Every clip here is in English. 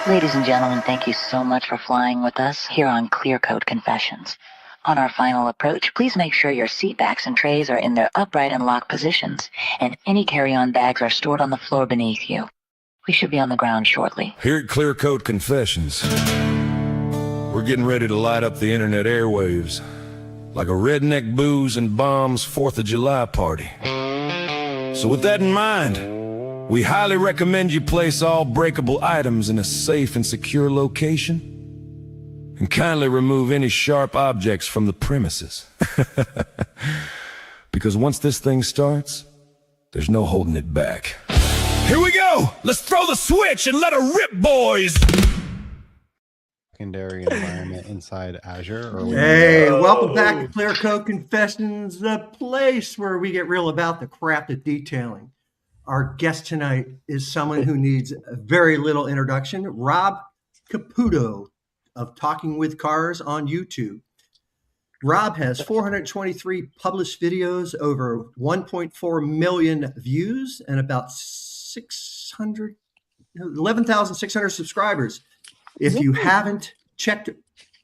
Ladies and gentlemen, thank you so much for flying with us here on Clearcoat Confessions. On our final approach, please make sure your seat backs and trays are in their upright and locked positions, and any carry-on bags are stored on the floor beneath you. We should be on the ground shortly. Here at Clearcoat Confessions, we're getting ready to light up the internet airwaves like a redneck booze and bombs 4th of July party. So with that in mind, we highly recommend you place all breakable items in a safe and secure location, and kindly remove any sharp objects from the premises. Because once this thing starts, there's no holding it back. Here we go! Let's throw the switch and let her rip, boys! Secondary environment inside Azure. Or Hey, welcome back to Clearcoat Confessions, the place where we get real about the craft of detailing. Our guest tonight is someone who needs very little introduction, Rob Caputo of Talking with Cars on YouTube. Rob has 423 published videos, over 1.4 million views, and about 11,600 subscribers. If you haven't checked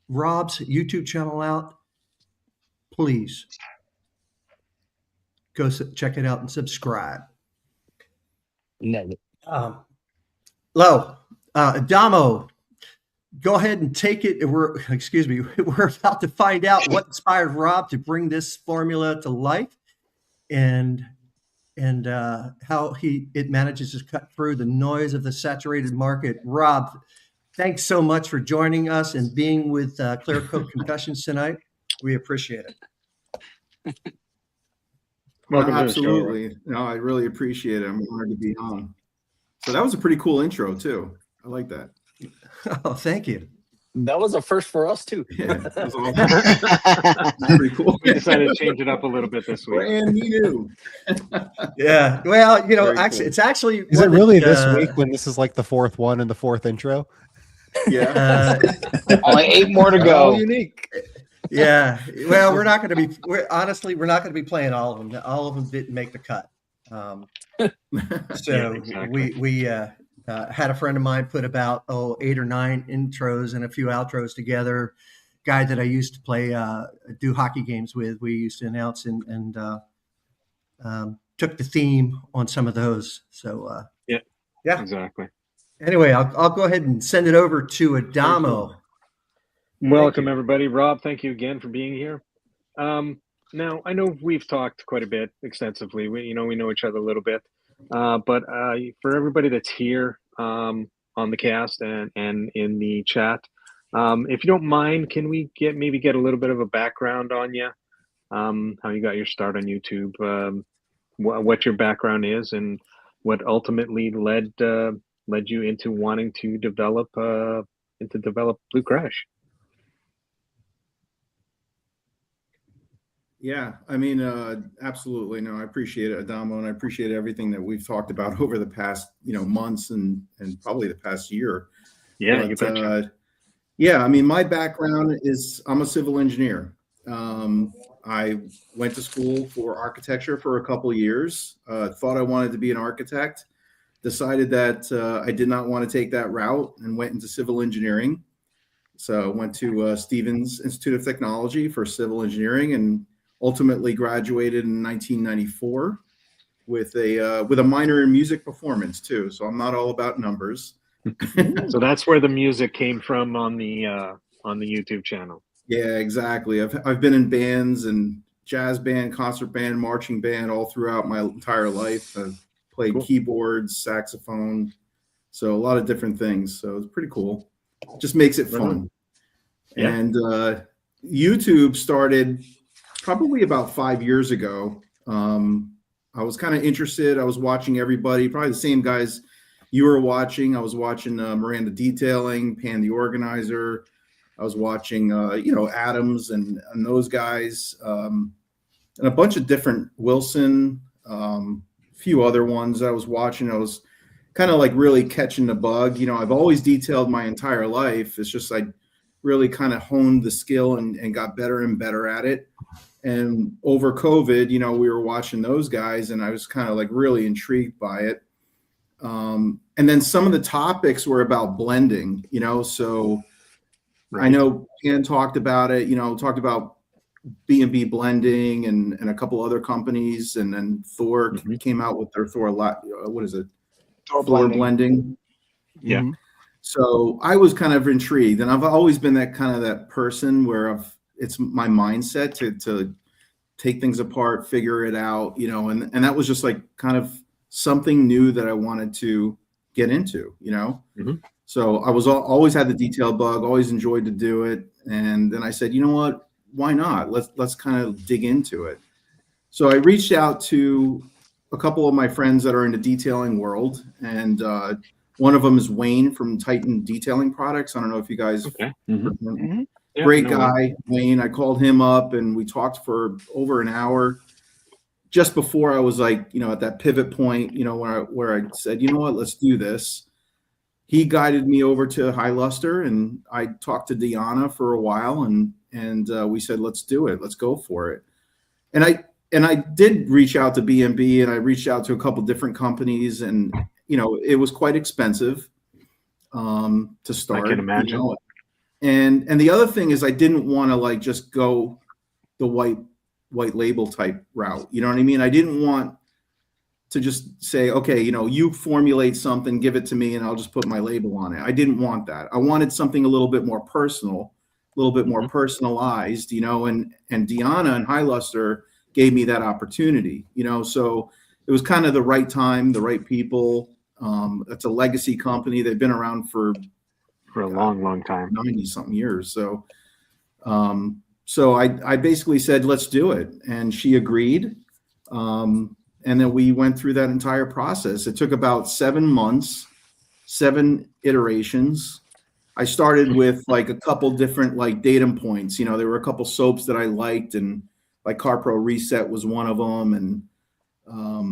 Rob's YouTube channel out, please go check it out and subscribe. Adamo, go ahead and take it. We're about to find out what inspired Rob to bring this formula to life, and how it manages to cut through the noise of the saturated market. Rob, thanks so much for joining us and being with Clearcoat Confessions tonight. We appreciate it. Welcome. Absolutely. No, I really appreciate it. I'm honored to be on. So that was a pretty cool intro too. I like that. Oh, thank you. That was a first for us too. Yeah, that was awesome. Pretty cool. We decided to change it up a little bit this week. Brand new. Yeah. Well, Very actually, cool. it's actually. Is it really this week when this is like the fourth one and the fourth intro? Yeah. Only 8 more to go. Unique. Yeah. Well, we're not going to be. We're not going to be playing all of them. All of them didn't make the cut. So Yeah, exactly. we had a friend of mine put about 8 or 9 intros and a few outros together. Guy that I used to play do hockey games with. We used to announce and took the theme on some of those. So yeah, Exactly. Anyway, I'll go ahead and send it over to Adamo. Welcome, everybody. Rob, thank you again for being here. Now, I know we've talked quite a bit extensively. We know each other a little bit. But for everybody that's here on the cast and in the chat, if you don't mind, can we maybe get a little bit of a background on you, how you got your start on YouTube, what your background is, and what ultimately led you into wanting to develop Blue Crash? Yeah, I mean, absolutely. No, I appreciate it, Adamo, and I appreciate everything that we've talked about over the past, months and probably the past year. Yeah, But, you betcha. yeah, I mean, my background is I'm a civil engineer. I went to school for architecture for a couple of years. Thought I wanted to be an architect. Decided that I did not want to take that route and went into civil engineering. So I went to Stevens Institute of Technology for civil engineering and ultimately graduated in 1994 with a minor in music performance too. So I'm not all about numbers. So that's where the music came from on the YouTube channel. Yeah, exactly. I've been in bands and jazz band, concert band, marching band all throughout my entire life. I've played keyboards, saxophone, so a lot of different things. So it's pretty cool. Just makes it fun. Yeah. And YouTube started probably about 5 years ago. I was kind of interested. I was watching everybody, probably the same guys you were watching. I was watching Miranda Detailing, Pan the Organizer. I was watching, Adams and those guys, and a bunch of different Wilson, few other ones I was watching. I was kind of like really catching the bug. I've always detailed my entire life. It's just I really kind of honed the skill and got better and better at it. And over COVID, we were watching those guys and I was kind of like really intrigued by it. And then some of the topics were about blending, so I know Ken talked about it, talked about B&B blending and a couple other companies. And then Thor came out with their Thor, what is it? Thor blending. Yeah. Mhm. So I was kind of intrigued, and I've always been that person where it's my mindset to take things apart, figure it out, and that was just like kind of something new that I wanted to get into, So I was always had the detail bug, always enjoyed to do it. And then I said, you know what, why not? Let's kind of dig into it. So I reached out to a couple of my friends that are in the detailing world, and one of them is Wayne from Titan Detailing Products. I don't know if you guys Okay. heard him. Yeah, Great no guy, Wayne. I called him up and we talked for over an hour just before I was like, at that pivot point, where I said, you know what, let's do this. He guided me over to HiLustre, and I talked to Deanna for a while, and we said, let's do it. Let's go for it. And I did reach out to B&B, and I reached out to a couple different companies, and it was quite expensive to start. I can imagine. And the other thing is I didn't want to like just go the white label type route. You know what I mean? I didn't want to just say, okay, you formulate something, give it to me, and I'll just put my label on it. I didn't want that. I wanted something a little bit more personal, a little bit more personalized, and Deanna and HiLustre gave me that opportunity, so it was kind of the right time, the right people. It's a legacy company. They've been around for a long time, 90 something years. So, so I basically said, let's do it. And she agreed. And then we went through that entire process. It took about 7 months, 7 iterations. I started with like a couple different like datum points. There were a couple soaps that I liked, and like CarPro Reset was one of them. And I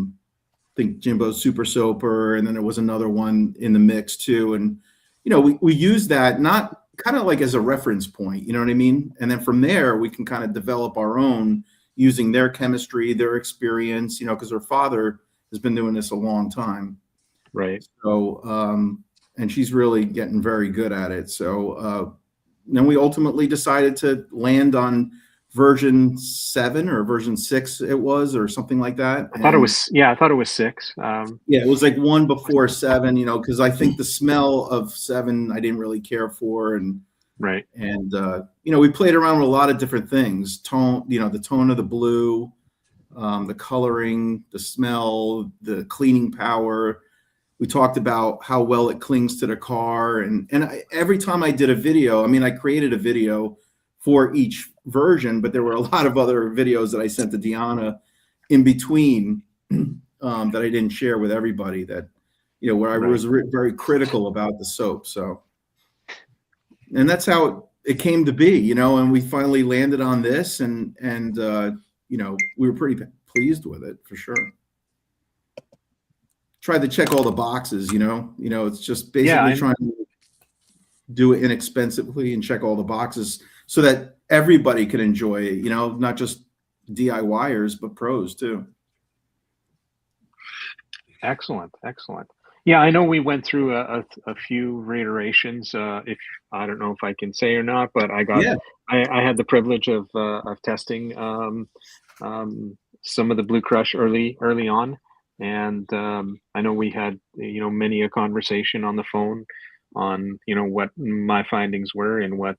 think Jimbo's Super Soaper. And then there was another one in the mix too. And, we use that not kind of like as a reference point, you know what I mean? And then from there, we can kind of develop our own using their chemistry, their experience, because her father has been doing this a long time. Right. So, and she's really getting very good at it. So then we ultimately decided to land on version 7 or version 6 it was, or something like that. I thought it was 6. Yeah, it was like one before 7, because I think the smell of 7 I didn't really care for. And right. And we played around with a lot of different things. Tone, the tone of the blue, the coloring, the smell, the cleaning power. We talked about how well it clings to the car. And every time I did a video, I created a video for each version, but there were a lot of other videos that I sent to Deanna in between that I didn't share with everybody, that, where I was very critical about the soap. So, and that's how it came to be, and we finally landed on this, and we were pretty pleased with it for sure. Tried to check all the boxes, it's just basically trying to do it inexpensively and check all the boxes so that everybody can enjoy it, not just DIYers, but pros too. Excellent. Yeah, I know we went through a few reiterations. If I don't know if I can say or not, but I had the privilege of testing some of the Blue Crush early on, and I know we had many a conversation on the phone on what my findings were and what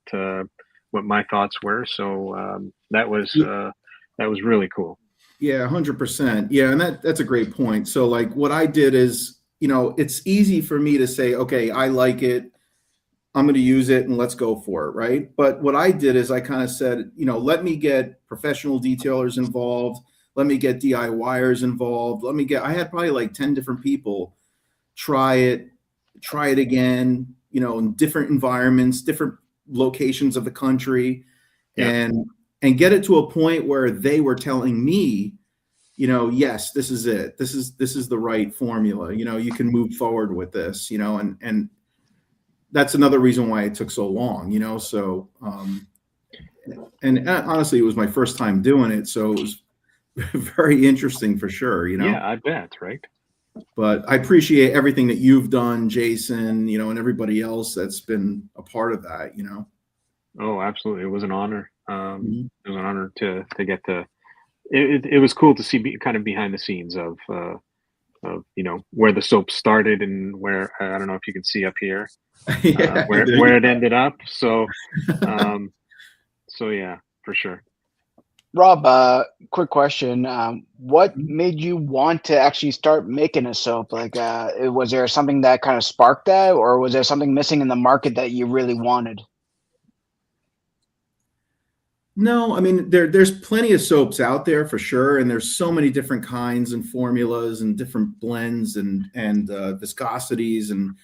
my thoughts were. So that was really cool. Yeah, 100%. Yeah, and that's a great point. So like what I did is, it's easy for me to say, okay, I like it, I'm going to use it, and let's go for it, right? But what I did is I kind of said, let me get professional detailers involved, let me get DIYers involved, I had probably like 10 different people try it again, in different environments, different locations of the country, and get it to a point where they were telling me, yes, this is it. This is the right formula. You can move forward with this, and that's another reason why it took so long, so, and honestly, it was my first time doing it. So it was very interesting for sure, Yeah, I bet. Right. But I appreciate everything that you've done, Jason, and everybody else that's been a part of that, Oh, absolutely. It was an honor. Mhm. It was an honor to get to. It was cool to see kind of behind the scenes of where the soap started and where I don't know if you can see up here Yeah, there where you it ended up. Um, so yeah, for sure. Rob, quick question. What go. made you want to actually start making a soap? Like, was there something that kind of sparked that, or was there something missing in the market that you really wanted? No, I mean there's plenty of soaps out there for sure, and there's so many different kinds and formulas and different blends and viscosities and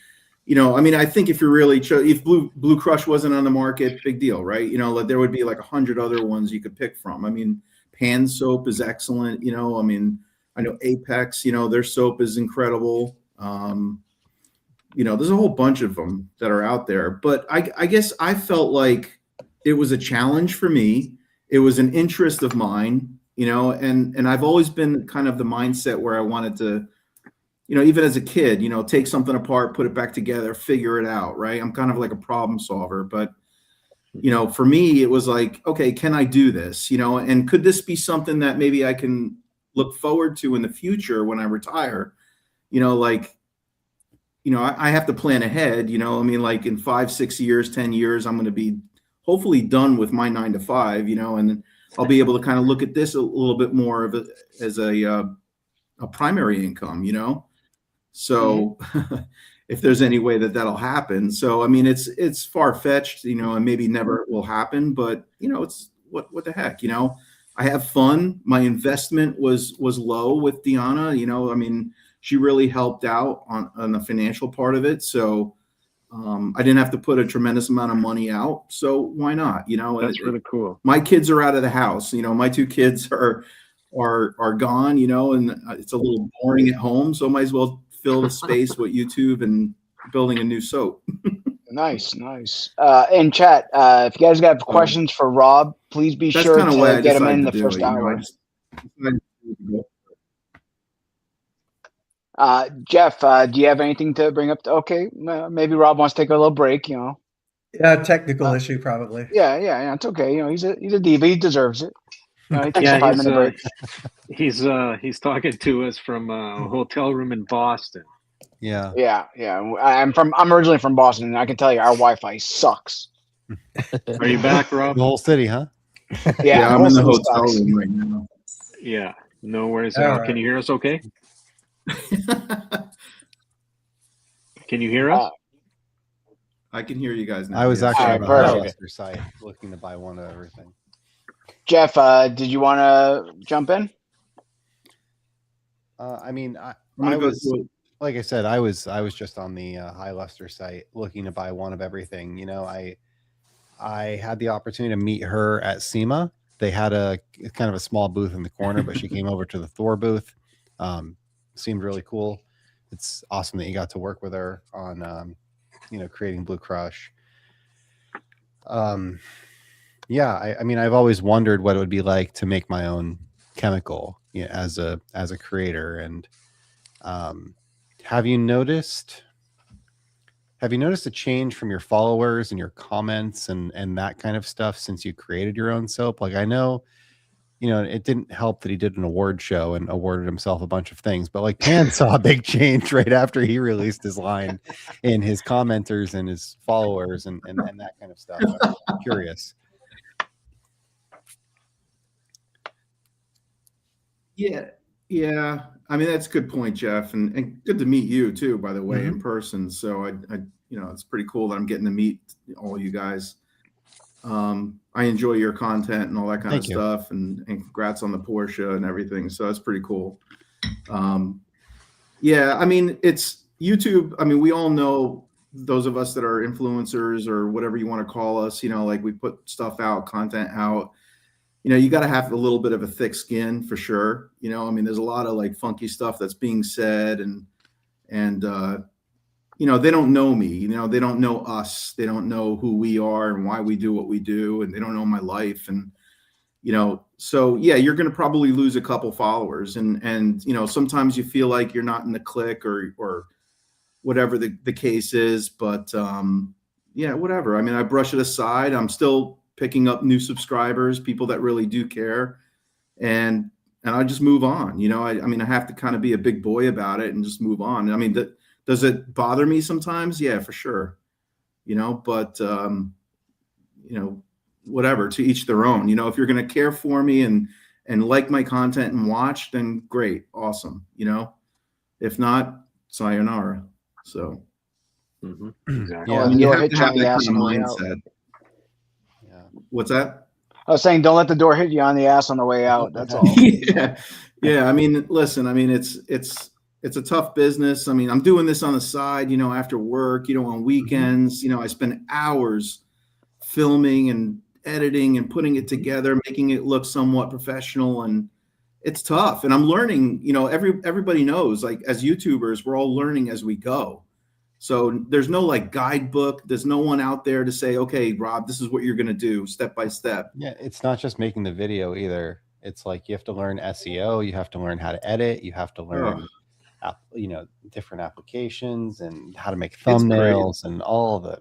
I mean I think if you're really if Blue Crush wasn't on the market, big deal, right? Like there would be like 100 other ones you could pick from. I mean, Pan soap is excellent. I mean I know Apex, their soap is incredible. There's a whole bunch of them that are out there, but I guess I felt like it was a challenge for me. It was an interest of mine, and I've always been kind of the mindset where I wanted to, even as a kid, take something apart, put it back together, figure it out, right? I'm kind of like a problem solver, but for me, it was like, okay, can I do this? And could this be something that maybe I can look forward to in the future when I retire? Like, I have to plan ahead, I mean, like in 5, 6 years, 10 years, I'm going to be hopefully done with my 9 to 5, and then I'll be able to kind of look at this a little bit more of as a primary income, So if there's any way that that'll happen. So, I mean, it's far fetched, and maybe never will happen, but it's what the heck, I have fun. My investment was low with Deanna, I mean, she really helped out on the financial part of it. So I didn't have to put a tremendous amount of money out. So why not? That's really cool. My kids are out of the house. My 2 kids are gone. And it's a little boring at home. So I might as well fill the space with YouTube and building a new soap. Nice. In chat, if you guys have questions for Rob, please be That's sure kind of why to I get them in decided the to do first it. hour. I Jeff, do you have anything to bring up? Okay, maybe Rob wants to take a little break. Yeah, technical issue probably. Yeah, it's okay. He's a diva. He deserves it. He takes a Yeah, 5-minute break. he's talking to us from a hotel room in Boston. Yeah. I'm originally from Boston, and I can tell you our Wi-Fi sucks. Are you back, Rob? The whole city, huh? Yeah, I'm in the city hotel sucks. room right now. Yeah, no worries. All right. Can you hear us okay? Can you hear us? I can hear you guys now. I was yes. actually on the perfect. HiLustre site looking to buy one of everything. Jeff, did you want to jump in? I mean, I'm gonna go through it. like I said, I was just on the HiLustre site looking to buy one of everything. I had the opportunity to meet her at SEMA. They had a kind of a small booth in the corner, but she came over to the Thor booth. Seemed really cool. It's awesome that you got to work with her on, creating Blue Crush. Yeah, I mean, I've always wondered what it would be like to make my own chemical, as a creator. And have you noticed a change from your followers and your comments and that kind of stuff since you created your own soap? Like, I know, it didn't help that he did an award show and awarded himself a bunch of things, but like Pan saw a big change right after he released his line in his commenters and his followers and that kind of stuff. I'm curious. Yeah. I mean, that's a good point, Jeff, and good to meet you too, by the way, in person. So I it's pretty cool that I'm getting to meet all you guys. I enjoy your content and all that kind of stuff, and congrats on the Porsche and everything. So that's pretty cool. Yeah, I mean, it's YouTube. I mean, we all know, those of us that are influencers or whatever you want to call us, like we put stuff out, content out. You got to have a little bit of a thick skin for sure. I mean, there's a lot of like funky stuff that's being said, and they don't know me, they don't know us. They don't know who we are and why we do what we do. And they don't know my life. And, So yeah, you're going to probably lose a couple followers, and sometimes you feel like you're not in the clique or whatever the case is, but yeah, whatever. I mean, I brush it aside. I'm still picking up new subscribers, people that really do care, and I just move on. I mean, I have to kind of be a big boy about it and just move on. I mean, does it bother me sometimes? Yeah, for sure. But whatever, to each their own. If you're going to care for me and like my content and watch, then great, awesome. If not, sayonara. So Exactly. Yeah. I mean, you Door have hit to you have on the that ass kind of on the way out. mindset. Yeah. What's that? I was saying, don't let the door hit you on the ass on the way out. That's all. Yeah. I mean, listen. I mean, it's a tough business. I mean, I'm doing this on the side. After work. On weekends. I spend hours filming and editing and putting it together, making it look somewhat professional, and it's tough. And I'm learning. Everybody knows, like, as YouTubers, we're all learning as we go. So there's no like guidebook. There's no one out there to say, okay, Rob, this is what you're going to do step by step. Yeah, it's not just making the video either. It's like you have to learn SEO, you have to learn how to edit, you have to learn different applications and how to make thumbnails and all the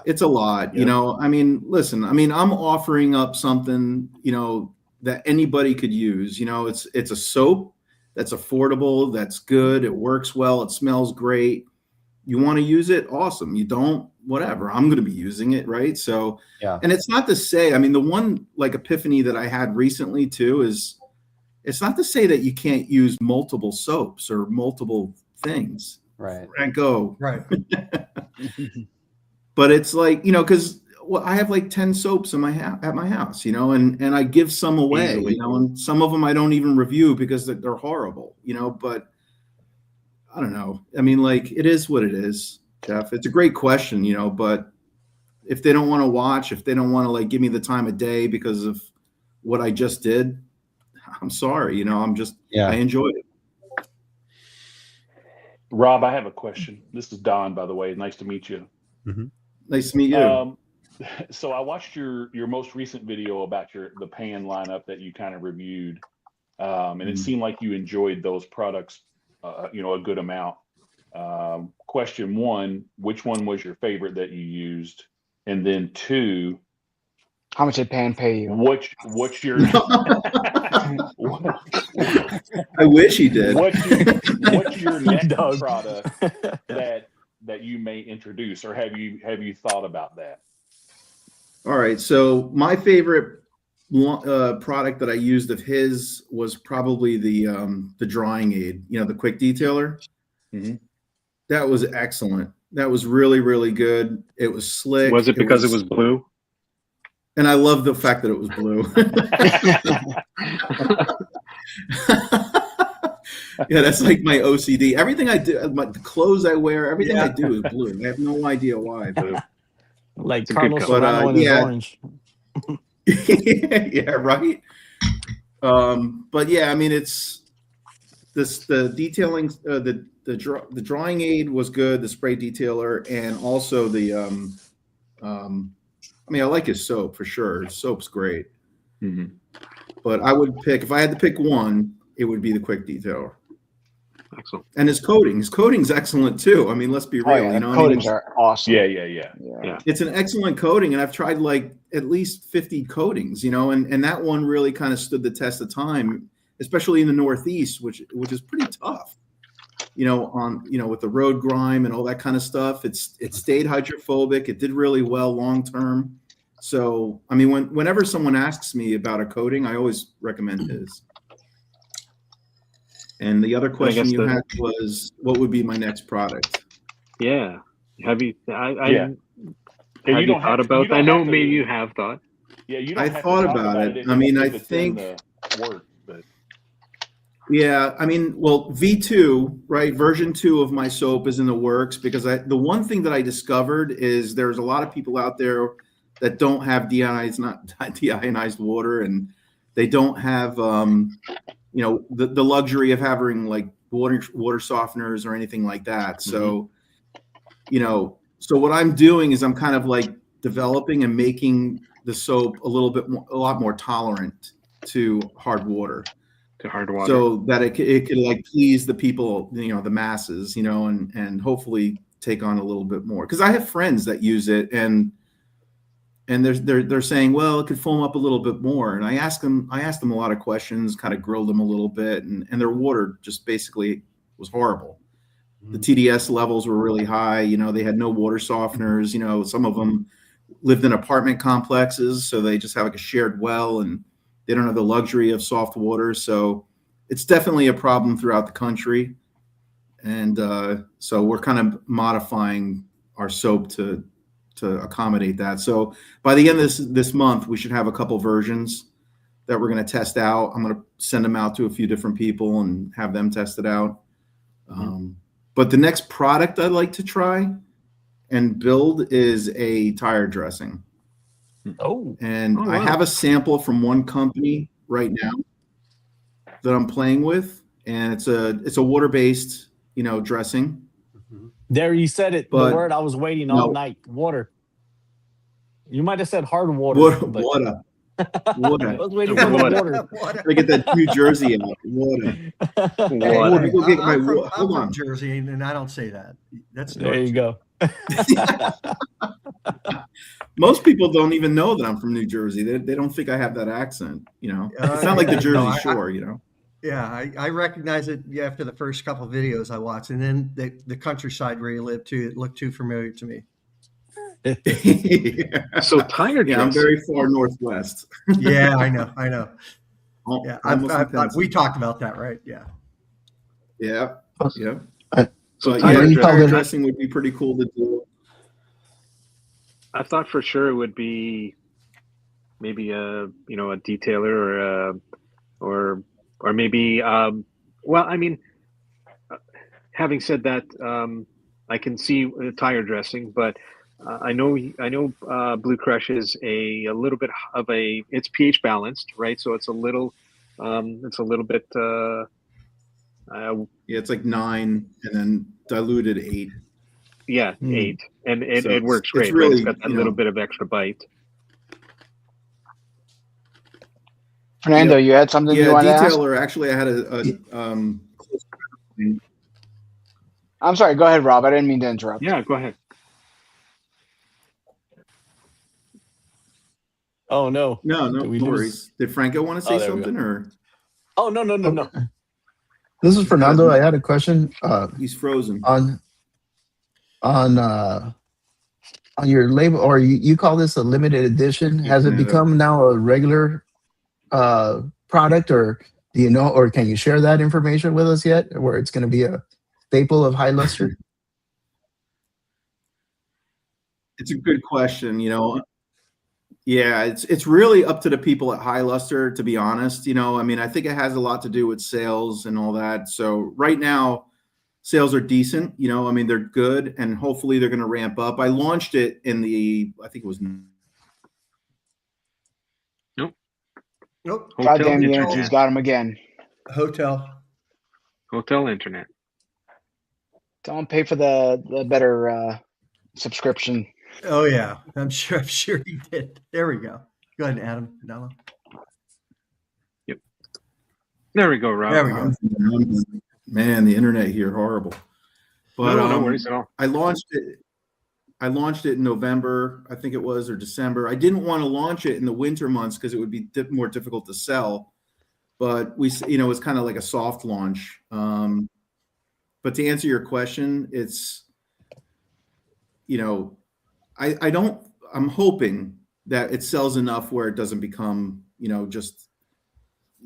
It's a lot. I mean, listen, I mean, I'm offering up something, that anybody could use. It's a soap that's affordable, that's good, it works well, it smells great. You want to use it? Awesome. You don't? Whatever. I'm going to be using it, right? So, yeah. And it's not to say, I mean, the one like epiphany that I had recently too is, it's not to say that you can't use multiple soaps or multiple things. Right. And go. Right. But it's like, because I have like 10 soaps in at my house, and I give some away, and some of them I don't even review because they're horrible, but I don't know. I mean, like, it is what it is, Jeff. It's a great question, but if they don't want to watch, if they don't want to like give me the time of day because of what I just did, I'm sorry, I enjoyed it. Rob, I have a question. This is Don, by the way. Nice to meet you. Mm-hmm. Nice to meet you. So I watched your most recent video about the pan lineup that you kind of reviewed. And it seemed like you enjoyed those products, a good amount. Question one, which one was your favorite that you used? And then two, how much did Pan pay you? What's your I wish he did. What's your next product that you may introduce, or have you thought about that? All right. So my favorite product that I used of his was probably the drawing aid, the quick detailer. Mm-hmm. That was excellent. That was really, really good. It was slick. Was it because it was blue? And I love the fact that it was blue. Yeah, that's like my OCD. Everything I do, the clothes I wear, everything I do is blue. I have no idea why. But, like Carlos Serrano in his orange. Yeah, right. But yeah, I mean, it's the detailing, the drawing aid was good, the spray detailer, and also I mean, I like his soap for sure. His soap's great. Mm-hmm. But I would pick, if I had to pick one, it would be the quick detailer. Excellent. And his coating's excellent too. I mean, let's be real. Coatings are awesome. Yeah. It's an excellent coating, and I've tried like at least 50 coatings, and that one really kind of stood the test of time, especially in the Northeast, which is pretty tough. With the road grime and all that kind of stuff. It stayed hydrophobic. It did really well long term. So, I mean, whenever someone asks me about a coating, I always recommend his. And the other question you had was, what would be my next product? Yeah. Have you? Yeah. Have you thought about that? I know maybe you have thought. Yeah, you. I thought about it. I mean, I think. Yeah, I mean, well, V2, right? Version 2 of my soap is in the works because the one thing that I discovered is there's a lot of people out there that don't have deionized water, and they don't have, the luxury of having like water softeners or anything like that. So, so what I'm doing is I'm kind of like developing and making the soap a lot more tolerant to hard water. So that it could like please the people, the masses, and hopefully take on a little bit more. Because I have friends that use it, and they're saying, well, it could foam up a little bit more. And I asked them a lot of questions, kind of grilled them a little bit, and their water just basically was horrible. The TDS levels were really high. They had no water softeners. Some of them lived in apartment complexes, so they just have like a shared well, and they don't have the luxury of soft water. So it's definitely a problem throughout the country. And so we're kind of modifying our soap to accommodate that. So by the end of this month, we should have a couple versions that we're going to test out. I'm going to send them out to a few different people and have them test it out. But the next product I'd like to try and build is a tire dressing. I have a sample from one company right now that I'm playing with, and it's a water-based, dressing. There, you said it. But the word I was waiting all night. Water. You might have said hard water. Water. I was waiting for the water. I get that New Jersey out. Water. Hey, Go get my I'm Hold from on. Jersey, and I don't say that. That's There you go. Most people don't even know that I'm from New Jersey. They don't think I have that accent. It's not like the Jersey Shore. Yeah, I recognize it after the first couple of videos I watched, and then the countryside where you live too. It looked too familiar to me. So tire dressing. I'm very far northwest. Yeah, I know. Yeah, we talked about that, right? Yeah. Yeah. Yeah. So tire dressing would be pretty cool to do. I thought for sure it would be maybe a detailer or maybe well, I mean, having said that, I can see the tire dressing, but I know Blue Crush is a little bit of it's pH balanced, right? So it's a little bit it's like 9 and then diluted 8. Yeah, 8, and So it works great. It's really, It's got that little bit of extra bite. Fernando, you had something you wanted to ask? Detailer. Actually, I had I'm sorry. Go ahead, Rob. I didn't mean to interrupt. Yeah, go ahead. Oh no. No worries. Did Franco want to say something or? Oh no. This is Fernando. I had a question. He's frozen. On your label, or you call this a limited edition? Has it become now a regular product, or do you know, or can you share that information with us yet, where it's going to be a staple of HiLustre? It's a good question. Yeah, it's really up to the people at HiLustre, to be honest. I mean, I think it has a lot to do with sales and all that. So right now, sales are decent. I mean, they're good, and hopefully they're going to ramp up. I launched it I think it was. Nope. Goddamn Yankees got him again. Hotel internet. Don't pay for the better subscription. Oh yeah, I'm sure he did. There we go. Go ahead, Adam. Danilo. Yep. There we go, Rob. There we go. Man, the internet here horrible. But no worries at all. I launched it in November, I think it was, or December. I didn't want to launch it in the winter months because it would be more difficult to sell. But it's kind of like a soft launch. But to answer your question, it's, I'm hoping that it sells enough where it doesn't become, just,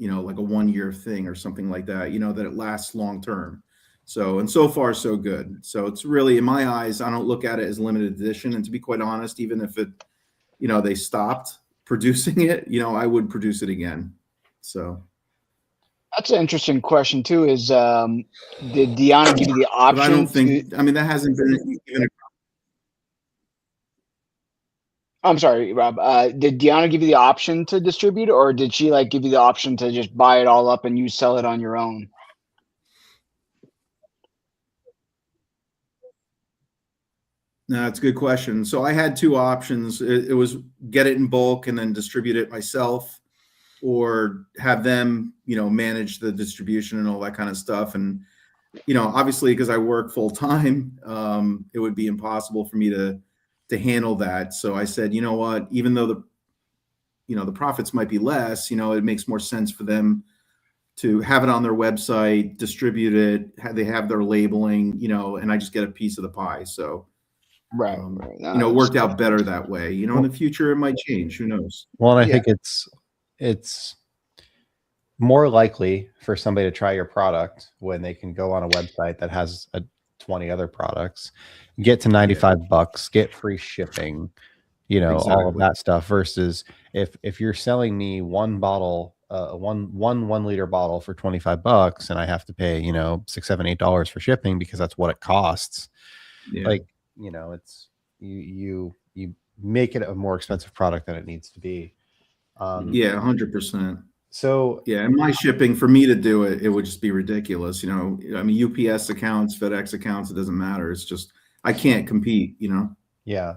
like a 1-year thing or something like that, that it lasts long term. So far, so good. So it's really, in my eyes, I don't look at it as limited edition. And to be quite honest, even if it, they stopped producing it, I would produce it again. So. That's an interesting question too. Is did Deanna give you the option? I don't think. I mean, that hasn't been even. I'm sorry, Rob. Did Deanna give you the option to distribute, or did she give you the option to just buy it all up and you sell it on your own? No, it's a good question. So I had two options. It was get it in bulk and then distribute it myself, or have them, manage the distribution and all that kind of stuff. And, obviously because I work full time, it would be impossible for me to handle that. So I said, you know what, even though the profits might be less, it makes more sense for them to have it on their website, distribute it, they have their labeling, and I just get a piece of the pie. So Right. it worked out better that way. In the future it might change. Who knows? Well, and I think it's more likely for somebody to try your product when they can go on a website that has 20 other products, get to $95, get free shipping, all of that stuff, versus if you're selling me one bottle, one liter bottle for $25 and I have to pay, $6, $7, $8 for shipping because that's what it costs. Yeah. Like, it's you make it a more expensive product than it needs to be. 100%. So and my shipping, for me to do it, it would just be ridiculous. I mean, UPS accounts, FedEx accounts, it doesn't matter. It's just, I can't compete, Yeah.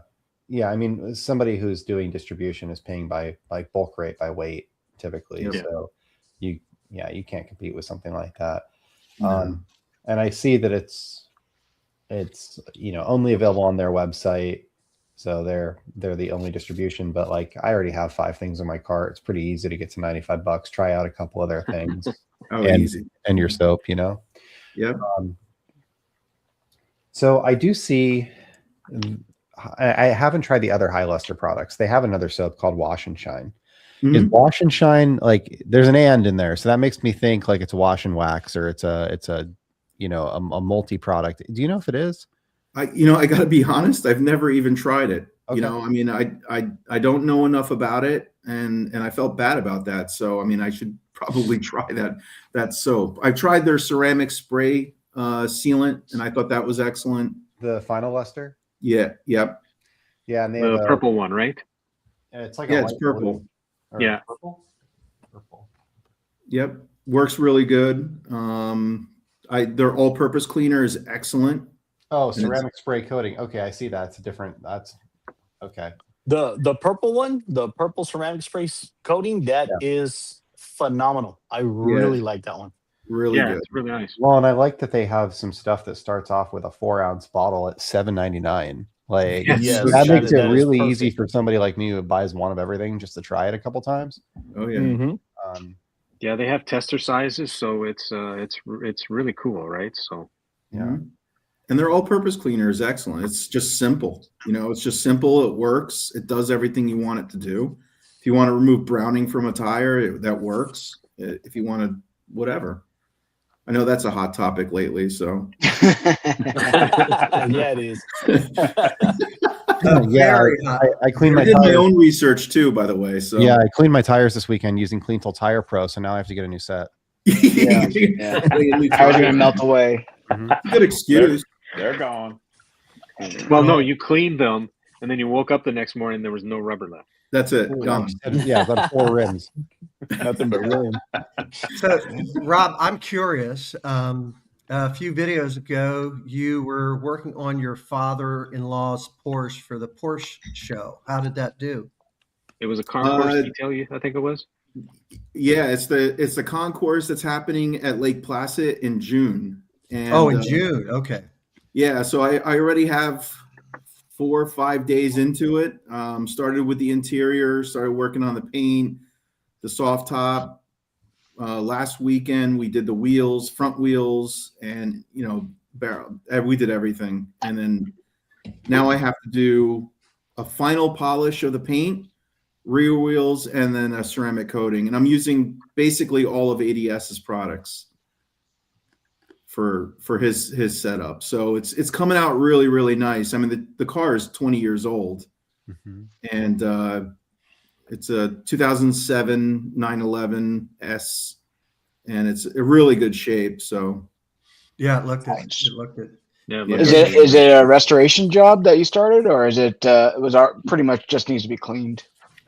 I mean, somebody who's doing distribution is paying by like bulk rate by weight typically. Yep. So you can't compete with something like that. No. And I see that it's only available on their website. So they're the only distribution, but like I already have 5 things in my cart. It's pretty easy to get to $95, try out a couple of their things. Easy. And your soap, Yep. So I do see, I haven't tried the other HiLustre products. They have another soap called Wash and Shine. Mm-hmm. Is Wash and Shine, like there's an and in there. So that makes me think like it's a wash and wax, or it's a multi-product. Do you know if it is? I got to be honest. I've never even tried it. Okay. I mean, I don't know enough about it, and I felt bad about that. So, I mean, I should probably try that soap. I've tried their ceramic spray sealant, and I thought that was excellent. The Final Luster? Yeah. Yep. Yeah. And they The have purple one, right? it's like it's purple. Yeah. Purple. Yep. Works really good. Their all-purpose cleaner is excellent. Oh, ceramic spray coating. Okay, I see that. It's a different. That's okay. The purple one, the purple ceramic spray coating, that is phenomenal. I really like that one. Really good. It's really nice. Well, and I like that they have some stuff that starts off with a 4-ounce bottle at $7.99. Like that makes it really easy for somebody like me who buys one of everything just to try it a couple times. Oh yeah. Mm-hmm. Yeah, they have tester sizes, so it's really cool, right? So yeah. Mm-hmm. And their all-purpose cleaner is excellent. It's just simple. It's just simple. It works. It does everything you want it to do. If you want to remove browning from a tire, that works. If you want to, whatever. I know that's a hot topic lately. So yeah, it is. I cleaned my did tires. my own research too, by the way. So yeah, I cleaned my tires this weekend using Cleantool Tire Pro. So now I have to get a new set. I was gonna melt away. Good excuse. They're gone. well, no, you cleaned them, and then you woke up the next morning and there was no rubber left. That's it. Gone. Yeah, but 4 rims. Nothing but rim. So, Rob, I'm curious. A few videos ago, you were working on your father-in-law's Porsche for the Porsche show. How did that do? It was a concourse detail, I think it was. Yeah, it's the concourse that's happening at Lake Placid in June. And, in June. Okay. Yeah, so I already have 4 or 5 days into it. Started with the interior, started working on the paint, the soft top. Last weekend we did the wheels, front wheels, and barrel. We did everything. And then now I have to do a final polish of the paint, rear wheels, and then a ceramic coating. And I'm using basically all of ADS's products for his setup. So it's coming out really, really nice. I mean, the car is 20 years old, and it's a 2007 911S, and it's a really good shape. So yeah, it looked it. It looked it. Yeah. Is it a restoration job that you started, or is it pretty much just needs to be cleaned?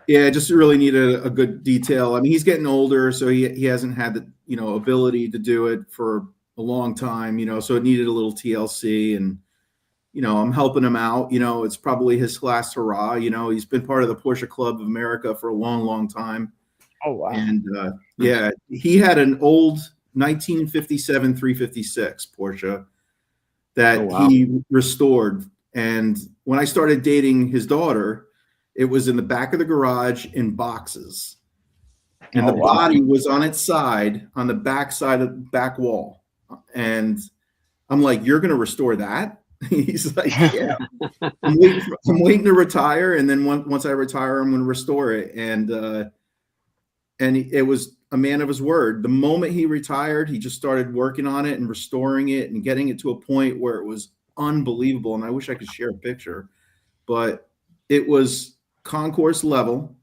Yeah, just really needed a good detail. I mean, he's getting older, so he hasn't had the ability to do it for a long time, so it needed a little TLC, and I'm helping him out. It's probably his last hurrah. He's been part of the Porsche Club of America for a long, long time. Oh, wow. And yeah, he had an old 1957 356 Porsche that he restored. And when I started dating his daughter, it was in the back of the garage in boxes. And the body was on its side, on the back side of the back wall. And I'm like, you're going to restore that? He's like, yeah. I'm waiting to retire. And then once I retire, I'm going to restore it. And it was a man of his word. The moment he retired, he just started working on it and restoring it and getting it to a point where it was unbelievable. And I wish I could share a picture, but it was concourse level.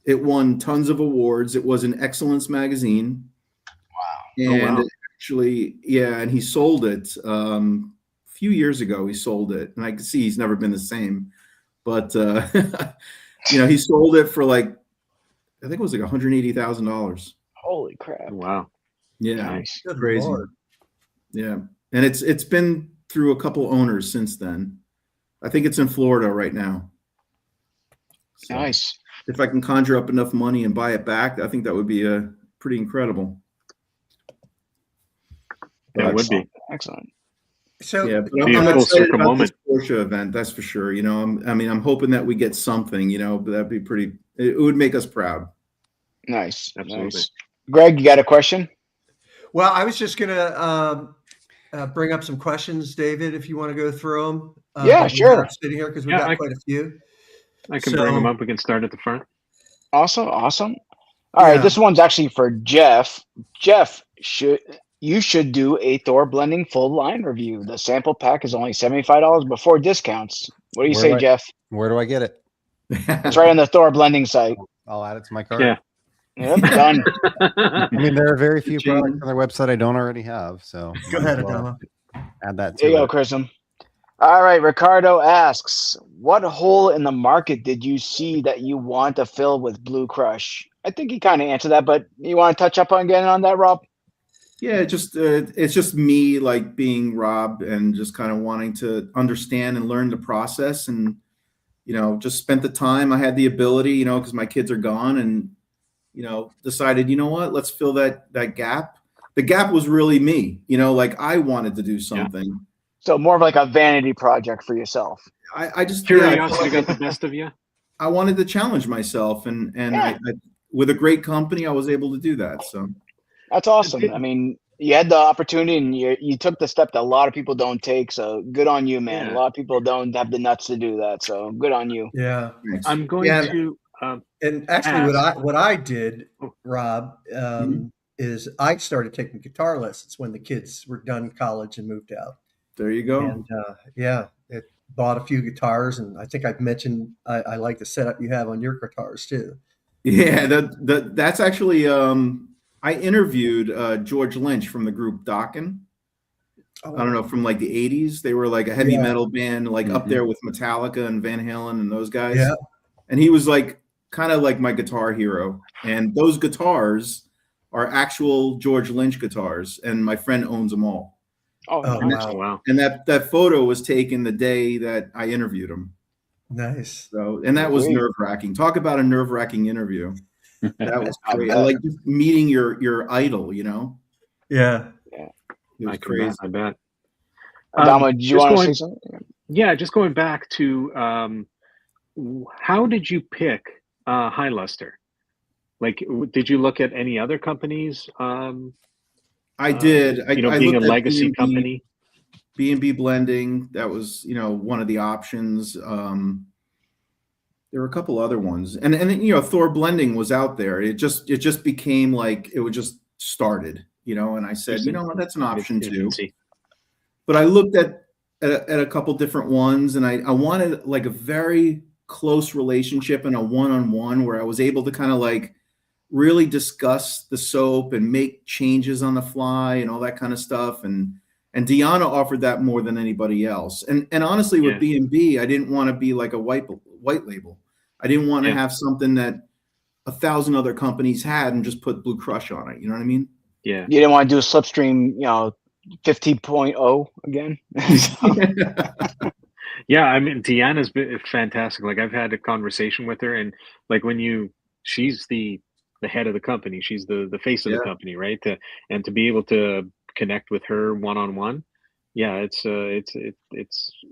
It won tons of awards. It was an Excellence magazine. Wow. And actually, yeah, and he sold it a few years ago. He sold it, and I can see he's never been the same. But he sold it for like, I think it was like $180,000. Holy crap! Wow. Yeah, nice. Crazy. Lord. Yeah, and it's been through a couple owners since then. I think it's in Florida right now. So nice. If I can conjure up enough money and buy it back, I think that would be pretty incredible. It would be excellent. So yeah, but I'm excited about this Porsche event. That's for sure. I'm hoping that we get something. But that'd be pretty. It would make us proud. Nice, absolutely. Nice. Greg, you got a question? Well, I was just gonna bring up some questions, David, if you want to go through them. Yeah, sure. Sitting here because we've got quite a few. I can bring them up. We can start at the front. Awesome. All right, this one's actually for Jeff. Jeff, you should do a Thor blending full line review. The sample pack is only $75 before discounts. What do you say, Jeff? Where do I get it? It's right on the Thor blending site. I'll add it to my cart. Yeah. Yep, done. I mean, there are very few products on their website I don't already have. So go ahead, Adama. Add that to there you go, Chrism. All right, Ricardo asks, what hole in the market did you see that you want to fill with Blue Crush? I think he kind of answered that, but you want to touch up on getting on that, Rob? Yeah, it's just me like being Rob and just kind of wanting to understand and learn the process, and just spent the time. I had the ability, because my kids are gone, and decided, what, let's fill that gap. The gap was really me, like I wanted to do something. Yeah. So more of like a vanity project for yourself. I just curiosity got the best of you. I wanted to challenge myself, and I, with a great company, I was able to do that. So that's awesome. I mean, you had the opportunity, and you took the step that a lot of people don't take. So good on you, man. Yeah. A lot of people don't have the nuts to do that. So good on you. Yeah, I'm going to. And actually, what I did, Rob, is I started taking guitar lessons when the kids were done college and moved out. There you go. And it bought a few guitars, and I think I've mentioned I like the setup you have on your guitars too. Yeah, that's actually I interviewed George Lynch from the group Dokken. I don't know, from like the 80s. They were like a heavy metal band, like up there with Metallica and Van Halen and those guys. Yeah. And he was like kind of like my guitar hero. And those guitars are actual George Lynch guitars, and my friend owns them all. Oh, wow. And that photo was taken the day that I interviewed him. Nice. So, and that was nerve-wracking. Talk about a nerve-wracking interview. That was great. I like just meeting your idol, Yeah. It was crazy. I bet. Adama, do you want to say something? Yeah, just going back to how did you pick HiLustre? Like, did you look at any other companies? I did. Being a legacy company. B&B blending, that was, one of the options. There were a couple other ones. And Thor blending was out there. It just became like, it would just started, and I said, that's an option too. But I looked at a couple different ones, and I wanted like a very close relationship and a one-on-one where I was able to kind of like really discuss the soap and make changes on the fly and all that kind of stuff. And Deanna offered that more than anybody else. And honestly, with B&B, I didn't want to be like a white label. I didn't want to have something that 1,000 other companies had and just put Blue Crush on it. You know what I mean? Yeah. You didn't want to do a Slipstream, 15.0 again. Yeah, I mean, Deanna's been fantastic. Like I've had a conversation with her, and like she's the head of the company. She's the face of the Yeah, company, right? And to be able to connect with her one on one, yeah, it's it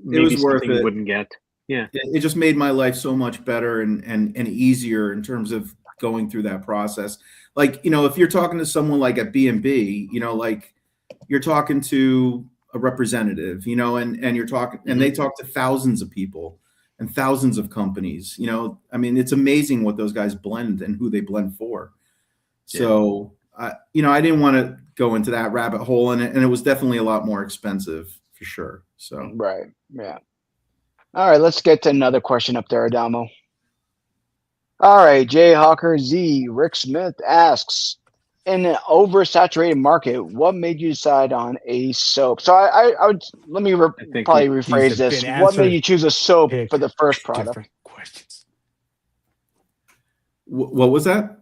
maybe was worth something you it. wouldn't get. Yeah. It just made my life so much better and easier in terms of going through that process. Like, if you're talking to someone like at B&B, like you're talking to a representative, and you're talking, and they talk to thousands of people and thousands of companies, I mean, it's amazing what those guys blend and who they blend for. So, I didn't want to go into that rabbit hole, and it was definitely a lot more expensive for sure. So, Right. Yeah. All right, let's get to another question up there, Adamo. All right, Jay Hawker Z. Rick Smith asks, in an oversaturated market, what made you decide on a soap? So I would let me probably rephrase this. What made you choose a soap for the first product? Different questions. what was that?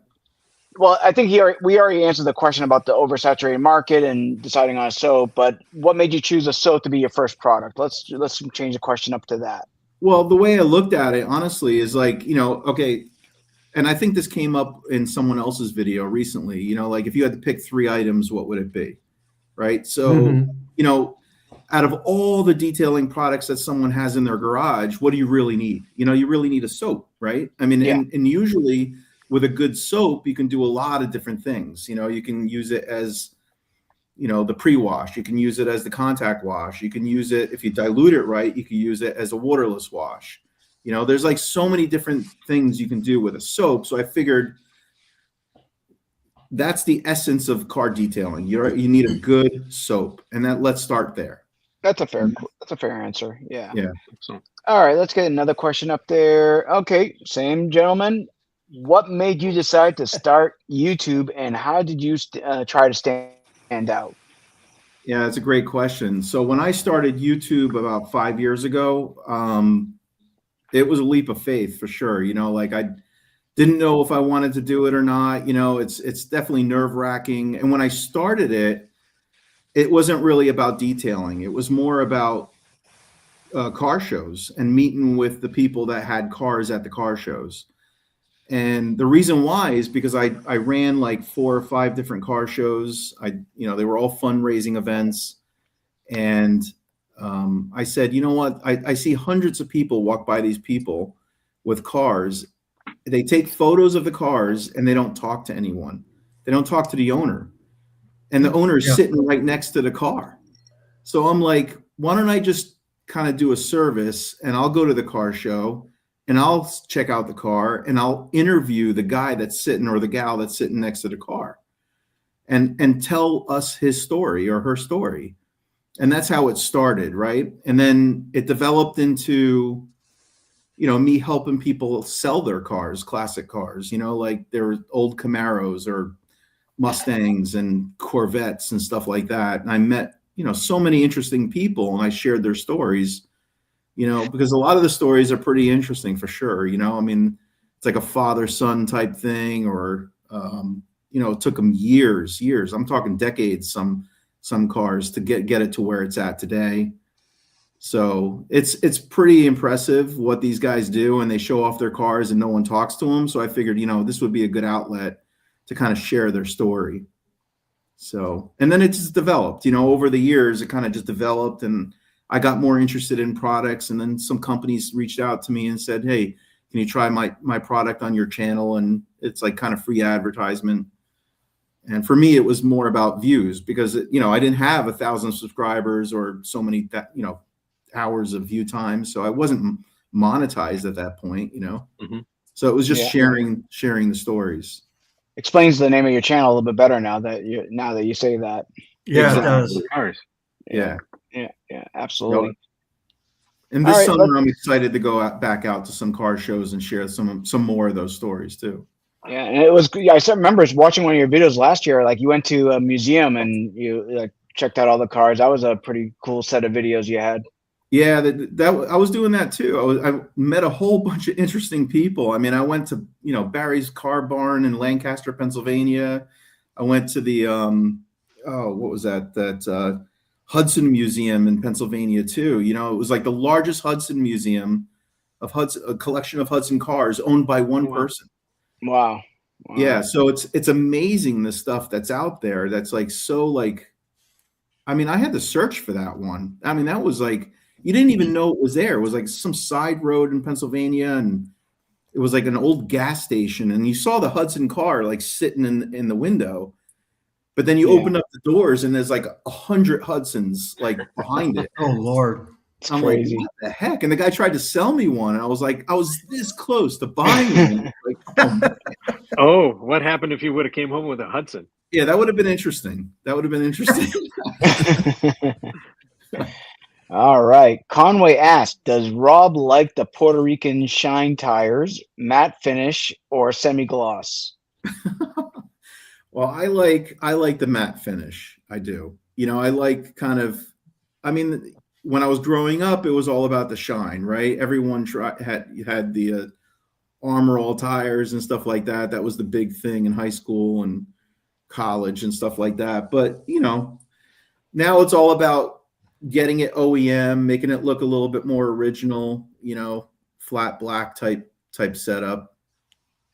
Well, I think we already answered the question about the oversaturated market and deciding on a soap. But what made you choose a soap to be your first product? Let's change the question up to that. Well, the way I looked at it, honestly, is like, okay, and I think this came up in someone else's video recently, like if you had to pick 3 items, what would it be? Right. So, out of all the detailing products that someone has in their garage, what do you really need? You really need a soap, right? I mean, and usually with a good soap, you can do a lot of different things. You can use it as, the pre-wash. You can use it as the contact wash. You can use it, if you dilute it right, you can use it as a waterless wash. There's like so many different things you can do with a soap. So I figured that's the essence of car detailing. You need a good soap, and let's start there. That's a fair answer. Yeah. Yeah. All right, let's get another question up there. Okay, same gentleman. What made you decide to start YouTube, and how did you try to stand out? Yeah, that's a great question. So when I started YouTube about 5 years ago, it was a leap of faith for sure. Like I didn't know if I wanted to do it or not. It's definitely nerve-wracking. And when I started it, it wasn't really about detailing. It was more about car shows and meeting with the people that had cars at the car shows. And the reason why is because I ran like 4 or 5 different car shows. They were all fundraising events. And I said, you know what? I see hundreds of people walk by these people with cars. They take photos of the cars and they don't talk to anyone. They don't talk to the owner. And the owner is sitting right next to the car. So I'm like, why don't I just kind of do a service, and I'll go to the car show and I'll check out the car and I'll interview the guy that's sitting, or the gal that's sitting next to the car, and tell us his story or her story. And that's how it started, right? And then it developed into, me helping people sell their cars, classic cars, like their old Camaros or Mustangs and Corvettes and stuff like that. And I met, so many interesting people, and I shared their stories, because a lot of the stories are pretty interesting for sure. I mean, it's like a father-son type thing, or, it took them years. I'm talking decades, some cars to get it to where it's at today. So it's pretty impressive what these guys do, and they show off their cars and no one talks to them. So I figured, this would be a good outlet to kind of share their story. So, and then it just developed, over the years, it kind of just developed, and I got more interested in products. And then some companies reached out to me and said, hey, can you try my product on your channel? And it's like kind of free advertisement. And for me, it was more about views, because, I didn't have 1,000 subscribers or so many, hours of view time. So I wasn't monetized at that point, So it was just sharing the stories. Explains the name of your channel a little bit better now that you say that. Yeah, Exactly. it does. Cars. Yeah, absolutely. And this summer, I'm excited to go back out to some car shows and share some more of those stories too. Yeah, and it was. Yeah, I remember watching one of your videos last year. Like you went to a museum and you like checked out all the cars. That was a pretty cool set of videos you had. Yeah, that I was doing that too. I met a whole bunch of interesting people. I mean, I went to Barry's Car Barn in Lancaster, Pennsylvania. I went to the what was that Hudson Museum in Pennsylvania too. You know, it was like the largest Hudson museum of Hudson, a collection of Hudson cars owned by one person. Wow. Yeah, so it's amazing the stuff that's out there. That's like so like, I mean, I had to search for that one. I mean, that was like you didn't even know it was there. It was like some side road in Pennsylvania, and it was like an old gas station, and you saw the Hudson car like sitting in the window. But then you open up the doors, and there's like 100 Hudsons like behind it. Oh Lord, it's I'm crazy. like, what the heck? And the guy tried to sell me one, and I was like, I was this close to buying one. Like, oh, what happened if you would have came home with a Hudson? yeah, that would have been interesting. That would have been interesting. All right. Conway asked, does Rob like the Puerto Rican shine tires, matte finish, or semi-gloss? Well, I like the matte finish. I do. You know, I like kind of, I mean, when I was growing up, it was all about the shine, right? Everyone had the Armor All tires and stuff like that. That was the big thing in high school and college and stuff like that. But, you know, now it's all about getting it OEM, making it look a little bit more original, you know, flat black type setup.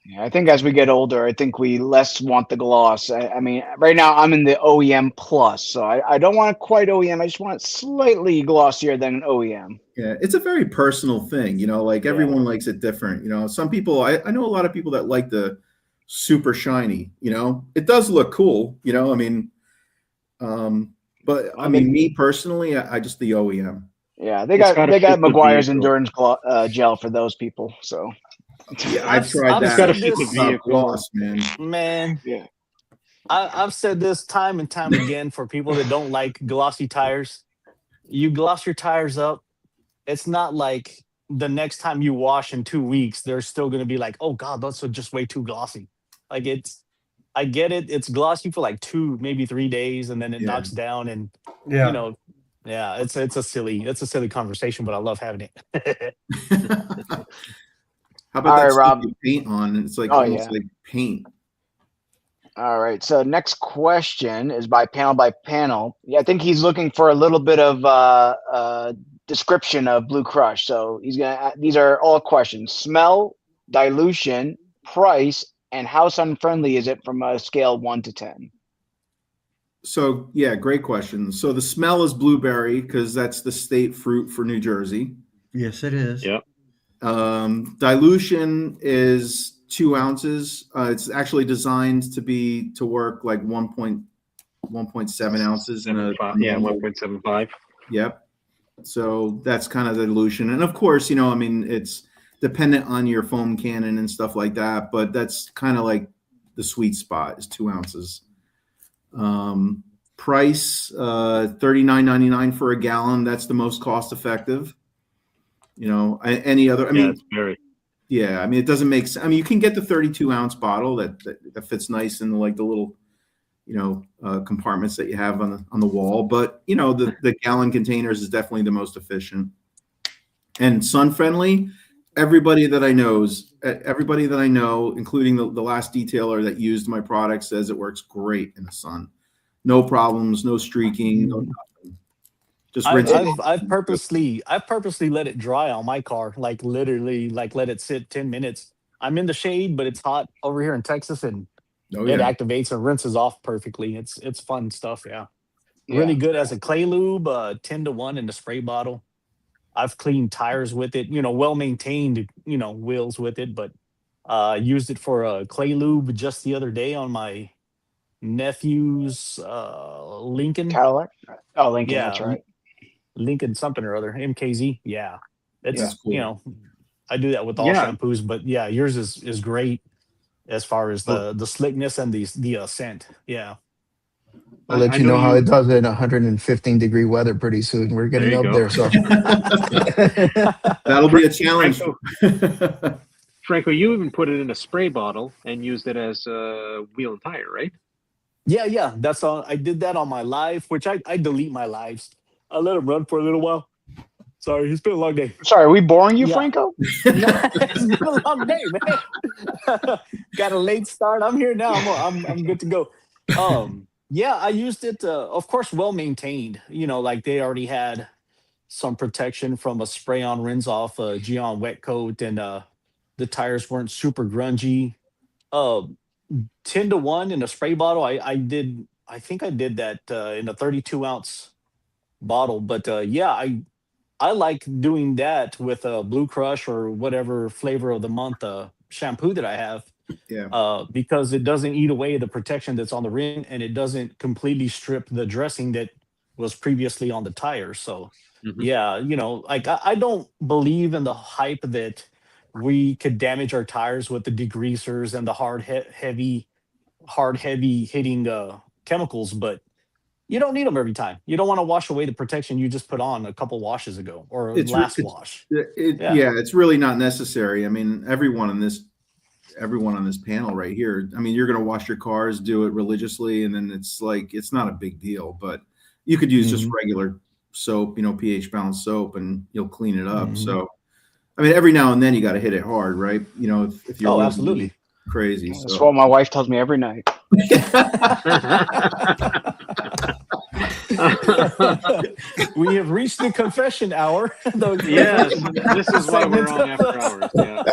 Yeah, I think as we get older, I think we less want the gloss. I mean, right now I'm in the OEM plus, so I don't want it quite OEM. I just want it slightly glossier than an OEM. Yeah, it's a very personal thing, you know, like everyone likes it different. You know, some people, I know a lot of people that like the super shiny, you know, it does look cool, you know, I mean, but I mean, me personally, I just the OEM. Yeah, they got McGuire's endurance gel for those people, so. Yeah, I've tried that. Got to fit the vehicle, gloss, man. Man, yeah, I've said this time and time again for people that don't like glossy tires. You gloss your tires up, it's not like the next time you wash in 2 weeks, they're still going to be like, oh God, that's just way too glossy. Like I get it. It's glossy for like 2, maybe 3 days, and then it knocks down. And you know, it's a silly conversation, but I love having it. How about that Rob? You paint on? It's like almost like paint. All right. So next question is by panel. Yeah, I think he's looking for a little bit of description of Blue Crush. So these are all questions: smell, dilution, price, and how sun-friendly is it from a scale 1 to 10? So yeah, great question. So the smell is blueberry because that's the state fruit for New Jersey. Yes, it is. Yep. Dilution is 2 ounces. It's actually designed to work like 1.7 ounces in a 1.75. Yep. So that's kind of the dilution, and of course, you know, I mean, it's dependent on your foam cannon and stuff like that, but that's kind of like the sweet spot is 2 ounces. Price $39.99 for a gallon. That's the most cost effective. You know, any other, I mean, it's very. Yeah, I mean, it doesn't make sense. I mean, you can get the 32-ounce bottle that fits nice in like the little, you know, compartments that you have on the wall. But you know, the gallon containers is definitely the most efficient and sun friendly. Everybody that I know, including the last detailer that used my product, says it works great in the sun. No problems, no streaking, no nothing. Just rinse it. I've purposely let it dry on my car, like literally, like let it sit 10 minutes. I'm in the shade, but it's hot over here in Texas, and it activates and rinses off perfectly. It's fun stuff. Yeah. Really good as a clay lube, 10 to 1 in the spray bottle. I've cleaned tires with it, you know, well maintained, you know, wheels with it, but used it for a clay lube just the other day on my nephew's Lincoln Cadillac. Oh, Lincoln, that's right. Lincoln something or other, MKZ. Yeah. It's cool. You know, I do that with all shampoos, but yeah, yours is great as far as the slickness and the scent. Yeah. I'll let you know how it does in 115-degree weather pretty soon. We're getting up there, so that'll be a challenge. Franco, you even put it in a spray bottle and used it as a wheel and tire, right? Yeah. That's all. I did that on my live, which I delete my lives. I let them run for a little while. Sorry, it's been a long day. Sorry, are we boring you, Franco? It's been a long day, man. Got a late start. I'm here now. I'm good to go. Yeah, I used it. Of course, well maintained. Like they already had some protection from a spray-on rinse-off, Geon wet coat, and the tires weren't super grungy. Uh, 10 to 1 in a spray bottle. I did. I think I did that in a 32-ounce bottle. But yeah, I like doing that with a Blue Crush or whatever flavor of the month shampoo that I have, Yeah. because it doesn't eat away the protection that's on the rim, and it doesn't completely strip the dressing that was previously on the tires. So, Mhm. yeah, like I don't believe in the hype that we could damage our tires with the degreasers and the hard, heavy hitting chemicals, but you don't need them every time. You don't want to wash away the protection you just put on a couple washes ago or It's last it's wash. it Yeah. yeah, it's really not necessary. I mean, everyone on this panel right here. I mean, you're going to wash your cars, do it religiously, and then it's like it's not a big deal. But you could use just Mhm. regular soap, pH balanced soap, and you'll clean it up. Mhm. So, I mean, every now and then you got to hit it hard, right? If you're Oh, really being absolutely. crazy. That's So, what my wife tells me every night. We have reached the confession hour. Yes, this is why we're on after hours. Yeah.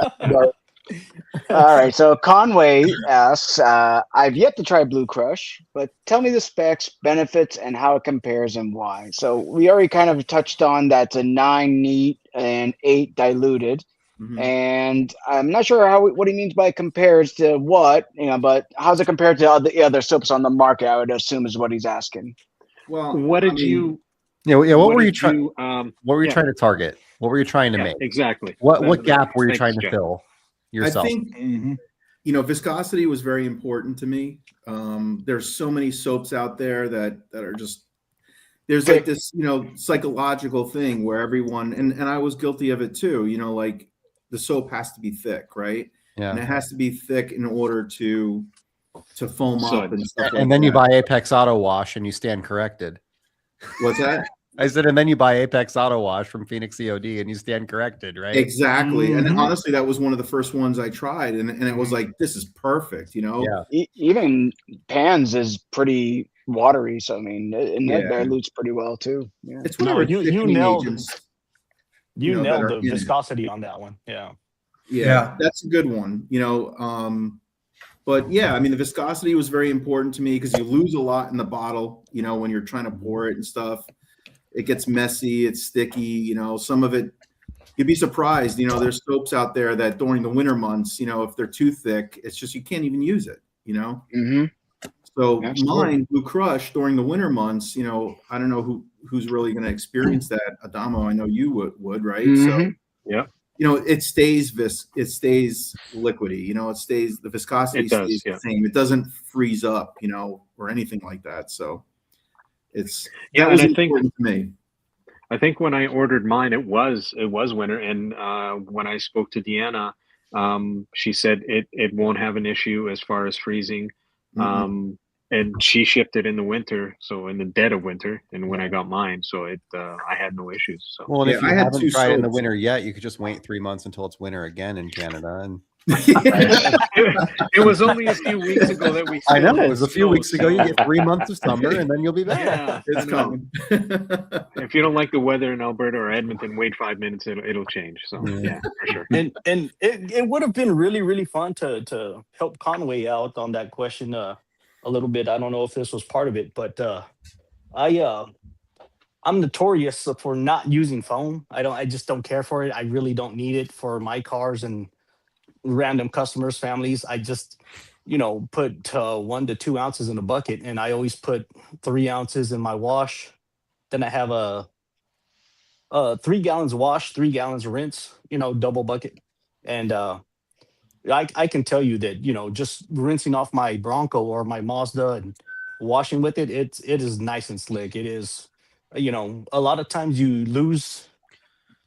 All right. So Conway asks, I've yet to try Blue Crush, but tell me the specs, benefits, and how it compares and why. So we already kind of touched on that's a 9 neat and 8 diluted. mhm. And I'm not sure what he means by compares to what, but how's it compared to the other soaps on the market? I would assume is what he's asking. Well, What I did mean, you? Yeah, what What were you did trying? you? What were you Yeah, trying to target? What were you trying to yeah, make? exactly. What gap were you Thanks, trying to Jeff. fill I yourself? think Mhm. viscosity was very important to me. There's so many soaps out there that are just there's like this psychological thing where everyone and I was guilty of it too. Like the soap has to be thick, right? And Yeah. it has to be thick in order to foam up and Suds. stuff like And then you that. buy Apex Auto Wash and you stand corrected. What's that? I said, and then you buy Apex Auto Wash from Phoenix COD and you stand corrected, right? Exactly. And Mhm. honestly, that was one of the first ones I tried, and it was like, this is perfect. Yeah. Even Pans is pretty watery, so I mean, and that Yeah. dilutes pretty well too. Yeah. It's No, whatever you thickening nailed agents that nailed are the in it. viscosity on that one. Yeah. Yeah, that's a good one. But yeah, I mean, the viscosity was very important to me because you lose a lot in the bottle, when you're trying to pour it and stuff. It gets messy, it's sticky, some of it, you'd be surprised, there's soaps out there that during the winter months, if they're too thick, it's just, you can't even use it, Mm-hmm. So Absolutely. mine, Blue Crush, during the winter months, I don't know who's really going to experience that. Adamo, I know you would, right? So, Mhm. Yeah, it stays liquidy, the viscosity it does. stays the Yeah, same. It doesn't freeze up, or anything like that. So that yeah, was and important to me. I think when I ordered mine, it was winter, and when I spoke to Deanna, she said it won't have an issue as far as freezing. Mm-mm. And she shipped it in the winter, so in the dead of winter, and when I got mine, so I had no issues. So Well, and Yeah, if you I had haven't two tried it in the soaps. winter yet, you could just wait 3 months until it's winter again in Canada. And it was only a few weeks ago that we. I know still it had was a few snow, weeks ago. You so- get 3 months of summer, and then you'll be back. Yeah, It's I know. coming. If you don't like the weather in Alberta or Edmonton, wait 5 minutes. It'll change. So yeah, for sure. And it would have been really, really fun to help Conway out on that question a little bit. I don't know if this was part of it, but I'm notorious for not using foam. I just don't care for it. I really don't need it for my cars and random customers, families. I just, put 1 to 2 ounces in a bucket, and I always put 3 ounces in my wash. Then I have a 3 gallons wash, 3 gallons rinse, double bucket. And I can tell you that, just rinsing off my Bronco or my Mazda and washing with it, it is nice and slick. It is, a lot of times you lose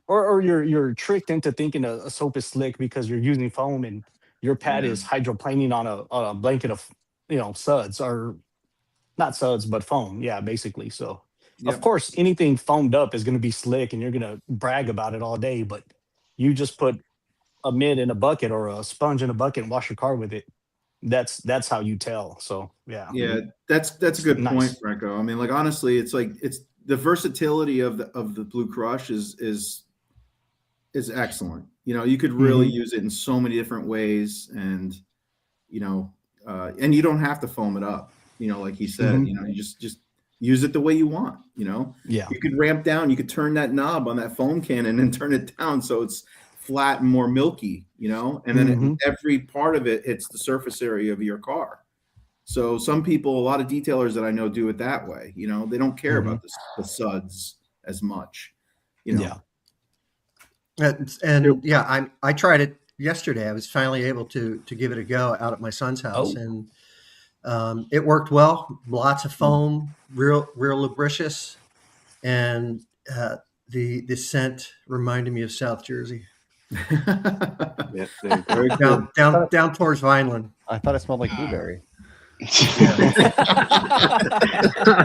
or you're tricked into thinking a soap is slick because you're using foam and your pad Yeah. is hydroplaning on a blanket of suds, or not suds but foam. Yeah, basically. So of Yep. course anything foamed up is going to be slick and you're going to brag about it all day, but you just put a mitt in a bucket or a sponge in a bucket and wash your car with it. that's how you tell. So yeah. Yeah, that's a good point, Nice. Franco. I mean, like honestly, it's like it's the versatility of the Blue Crush is excellent. You know, you could really use it in so many different ways, and and you don't have to foam it up. You know, like he said, you know, you just use it the way you want. You know, Yeah. you could ramp down, you could turn that knob on that foam cannon and turn it down so it's flat and more milky. You know, and then every part of it hits the surface area of your car. So some people, a lot of detailers that I know do it that way. You know, they don't care about the suds as much. You know. Yeah. And yeah, I tried it yesterday. I was finally able to give it a go out at my son's house, and it worked well. Lots of foam, real lubricious, and the scent reminded me of South Jersey. Yes, very down towards Vineland. I thought it smelled like blueberry.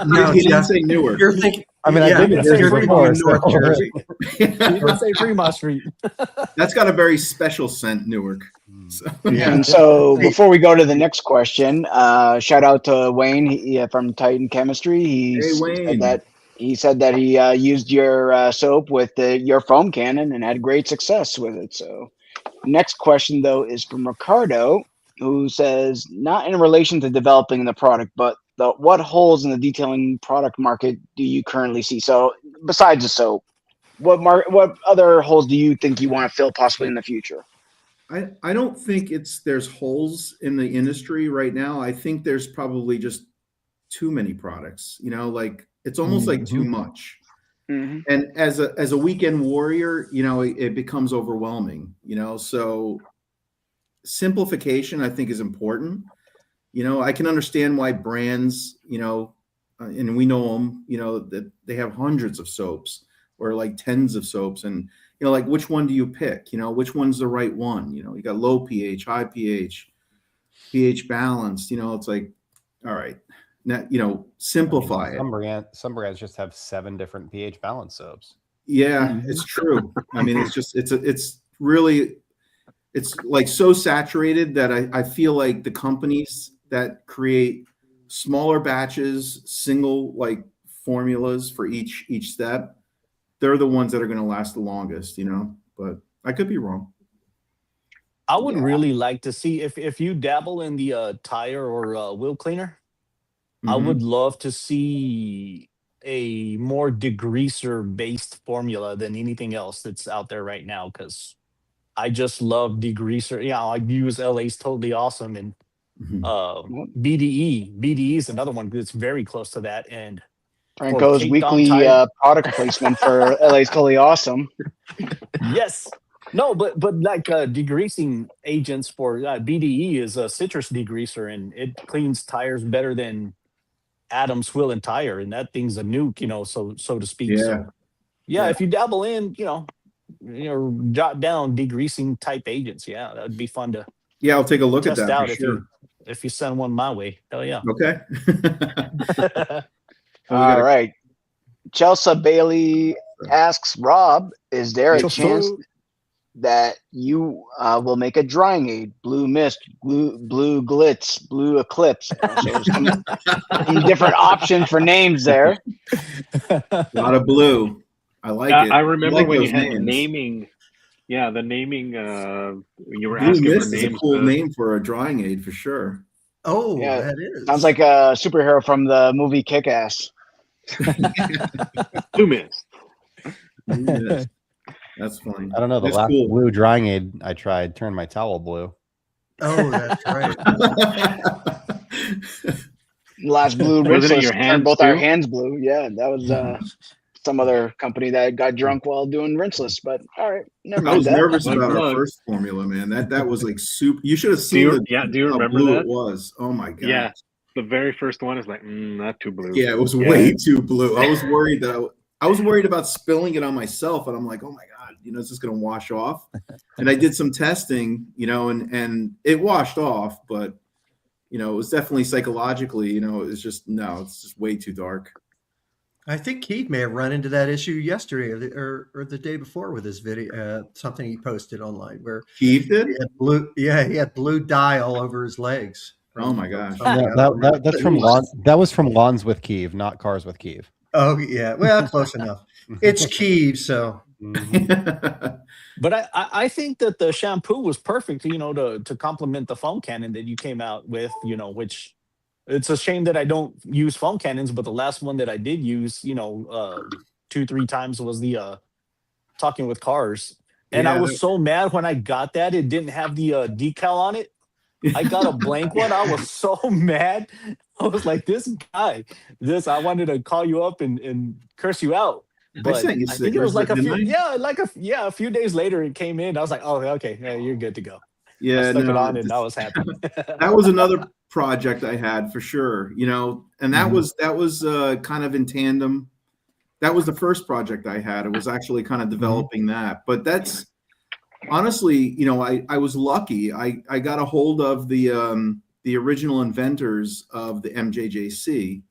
No, he didn't say Newark. You're thinking. I mean, I didn't say you're thinking before, North so. Jersey. You didn't say Fremont Street. That's got a very special scent, Newark. So. Yeah. And so before we go to the next question, shout out to Wayne from Titan Chemistry. He said that he used your soap with your foam cannon and had great success with it. So next question, though, is from Ricardo, who says, not in relation to developing the product, but what holes in the detailing product market do you currently see? So besides the soap, what other holes do you think you want to fill possibly in the future? I don't think there's holes in the industry right now. I think there's probably just too many products, you know, like it's almost like too much. And as a weekend warrior, you know, it becomes overwhelming, you know, so simplification I think is important. You know, I can understand why brands, you know, and we know them, you know, that they have hundreds of soaps or like tens of soaps, and you know, like which one do you pick? You know, which one's the right one? You know, you got low pH, high pH, pH balanced. You know, it's like, all right, now, you know, simplify it. Some brands just have 7 different pH balance soaps. Yeah, it's true. I mean, it's just it's really like so saturated that I feel like the companies that create smaller batches, single like formulas for each step, they're the ones that are going to last the longest, you know, but I could be wrong. I would really like to see if you dabble in the tire or wheel cleaner, I would love to see a more degreaser based formula than anything else that's out there right now, because I just love degreaser. Yeah, I use LA's Totally Awesome, and BDE is another one that's very close to that. And Franco's weekly product placement for LA's Totally Awesome. Yes. No, but like degreasing agents for BDE is a citrus degreaser, and it cleans tires better than Adams Wheel and Tire, and that thing's a nuke, you know, so to speak. Yeah. So yeah, if you dabble in, you know, jot down degreasing type agents, yeah, that'd be fun to I'll take a look at test that out for sure. if you send one my way. Hell yeah. Okay. All right. Chelsea Bailey asks, Rob, is there a chance that you will make a drying aid, blue mist, blue glitz, blue eclipse? So some different options for names there. A lot of blue. I like it. I remember when you had names. naming. Yeah, the naming. You were Blue asking mist for is names. a cool name for a drying aid for sure. Oh, Yeah, that is. Sounds like a superhero from the movie Kick-Ass. Blue mist. That's funny. I don't know. The last blue drying aid I tried turned my towel blue. Oh, that's right. Last blue Wasn't it your turned hands both too? our hands blue. Yeah, that was some other company that got drunk while doing rinseless. But all right, never mind. I was that. nervous about our first formula, man. That was like super. You should have seen do you how remember blue that? it was. Oh my god. Yeah, the very first one is like not too blue. Yeah, it was way too blue. I was worried that I was worried about spilling it on myself, and I'm like, oh my god, you know, it's just gonna wash off. And I did some testing, you know, and it washed off, but you know, it was definitely psychologically, you know, it's just way too dark. I think Keith may have run into that issue yesterday or the day before with his video, something he posted online where Keith did? he had blue dye all over his legs. Oh my gosh. That's from Lawns. That was from Lawns with Kiev, not Cars with Kiev. Oh yeah, well, close enough. It's Kiev, so. But I think that the shampoo was perfect, to complement the foam cannon that you came out with, which it's a shame that I don't use foam cannons, but the last one that I did use, 2-3 times was the Talking with Cars. And I was so mad when I got that it didn't have the decal on it. I got a blank one. I was so mad. I was like, I wanted to call you up and curse you out. But I think it was like a few days later it came in. I was like, oh, okay, yeah, you're good to go. Yeah, I stuck it on and I was happy. That was another project I had for sure, and that was kind of in tandem. That was the first project I had. It was actually kind of developing that. But that's honestly, I was lucky. I got a hold of the original inventors of the MJJC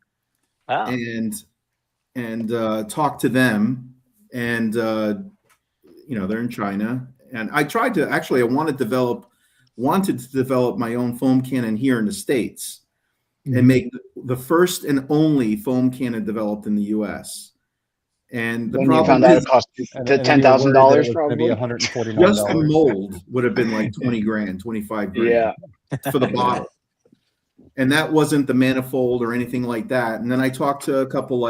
and talked to them, and they're in China. And I tried to I wanted to develop my own foam cannon here in the States and make the first and only foam cannon developed in the U.S. And the problem found out it cost $10,000 probably. $149. Just the mold would have been like 20 grand, 25 grand for the bottle. And that wasn't the manifold or anything like that. And then I talked to a couple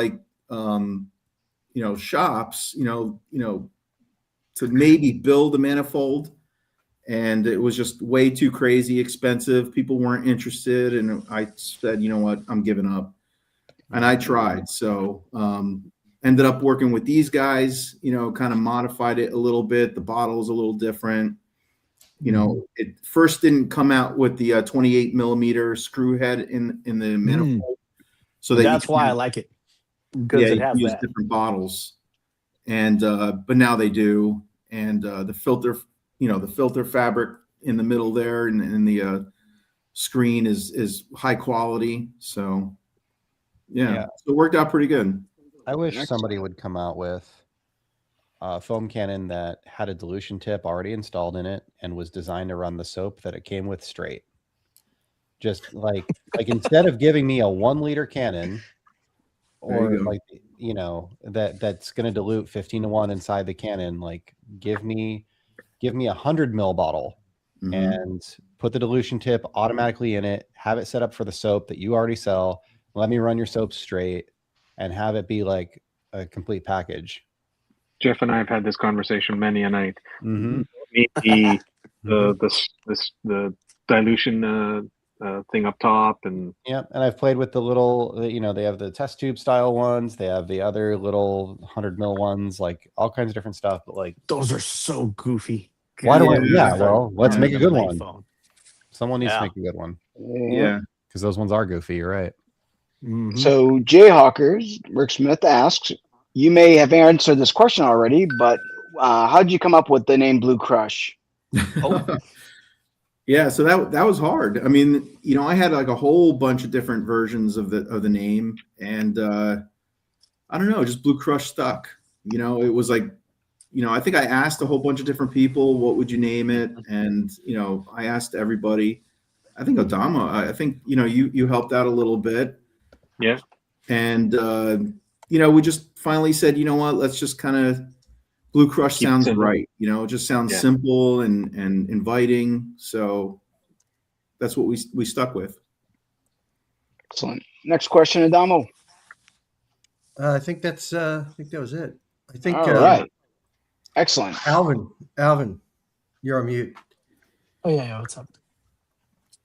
shops, to maybe build a manifold. And it was just way too crazy expensive. People weren't interested. And I said, you know what, I'm giving up. And I tried. So ended up working with these guys, kind of modified it a little bit. The bottle is a little different. It first didn't come out with the 28 millimeter screw head in the manifold. So that's why I like it. Because it has use different bottles. And but now they do. And the filter fabric in the middle there and the screen is high quality. So so it worked out pretty good. I wish somebody would come out with a foam cannon that had a dilution tip already installed in it and was designed to run the soap that it came with straight. Just like instead of giving me a 1 liter cannon or that's going to dilute 15-to-1 inside the cannon, like give me a 100 ml bottle and put the dilution tip automatically in it, have it set up for the soap that you already sell. Let me run your soap straight and have it be like a complete package. Jeff and I have had this conversation many a night. The dilution thing up top, and and I've played with the little, they have the test tube style ones, they have the other little 100 ml ones, like all kinds of different stuff. But like those are so goofy. Why do well, let's make a good one. Someone needs to make a good one. Yeah, because those ones are goofy. You're right. So Jayhawkers, Rick Smith asks, you may have answered this question already, but how did you come up with the name Blue Crush? Yeah, so that was hard. I mean, I had like a whole bunch of different versions of the name, and I don't know, just Blue Crush stuck. It was like, I think I asked a whole bunch of different people, what would you name it? And I asked everybody. I think Adama, I think you helped out a little bit. Yeah. And we just finally said, you know what, let's just kind of, Blue Crush sounds right. It just sounds simple and inviting. So that's what we stuck with. Excellent. Next question, Adamo. I think that was it. I think. All right. Excellent. Alvin, you're on mute. Oh yeah. What's up?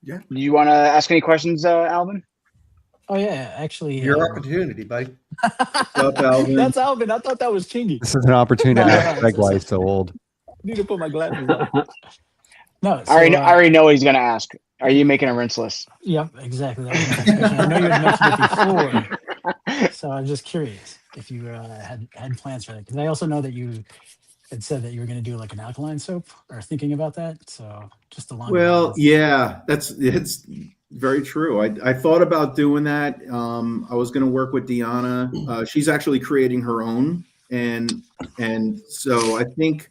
Yeah. Do you want to ask any questions, Alvin? Oh yeah, actually. Your opportunity, buddy. What's up, Alvin? That's Alvin. I thought that was Chingy. This is an opportunity to ask Greg why he's so old. I need to put my glasses on. No, so, I already know what he's going to ask. Are you making a rinse list? Yep, exactly. That was my next question. I know you had mentioned it before, so I'm just curious if you had plans for that, because I also know that you had said that you were going to do like an alkaline soap or thinking about that. So just along the Well, lines. yeah, it's very true. I thought about doing that. I was going to work with Deanna. She's actually creating her own, and so I think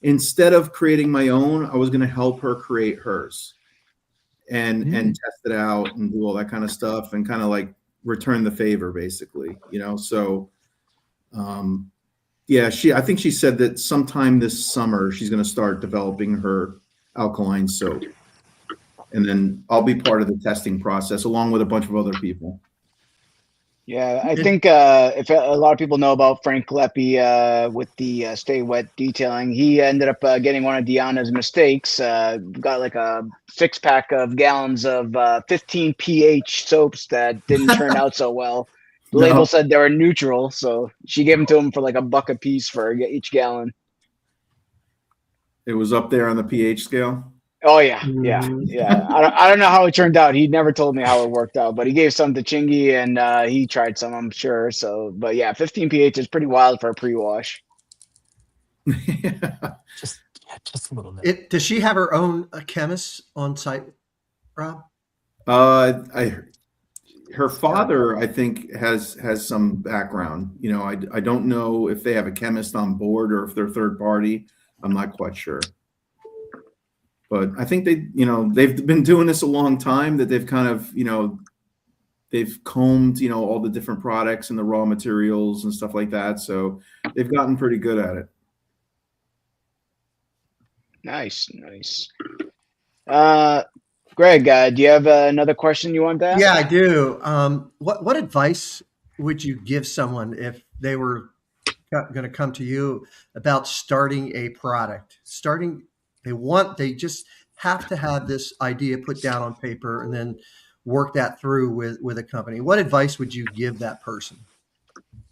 instead of creating my own, I was going to help her create hers, and test it out and do all that kind of stuff, and kind of like return the favor, basically. So yeah, I think she said that sometime this summer she's going to start developing her alkaline soap. And then I'll be part of the testing process along with a bunch of other people. Yeah, I think if a lot of people know about Frank Leppi with the Stay Wet detailing, he ended up getting one of Deanna's mistakes. Got like a 6-pack of gallons of 15 pH soaps that didn't turn out so well. The label said they were neutral, so she gave them to him for like $1 a piece for each gallon. It was up there on the pH scale. Oh yeah. I don't know how it turned out. He never told me how it worked out, but he gave some to Chingy and he tried some, I'm sure. So, but yeah, 15 pH is pretty wild for a pre-wash. Just a little bit. Does she have her own chemist on site, Rob? Her father, I think, has some background. I don't know if they have a chemist on board or if they're third party. I'm not quite sure. But I think they've been doing this a long time, that they've kind of, they've combed, all the different products and the raw materials and stuff like that. So they've gotten pretty good at it. Nice. Greg, do you have another question you want to ask? Yeah, I do. What advice would you give someone if they were going to come to you about starting a product? They just have to have this idea put down on paper and then work that through with a company. What advice would you give that person?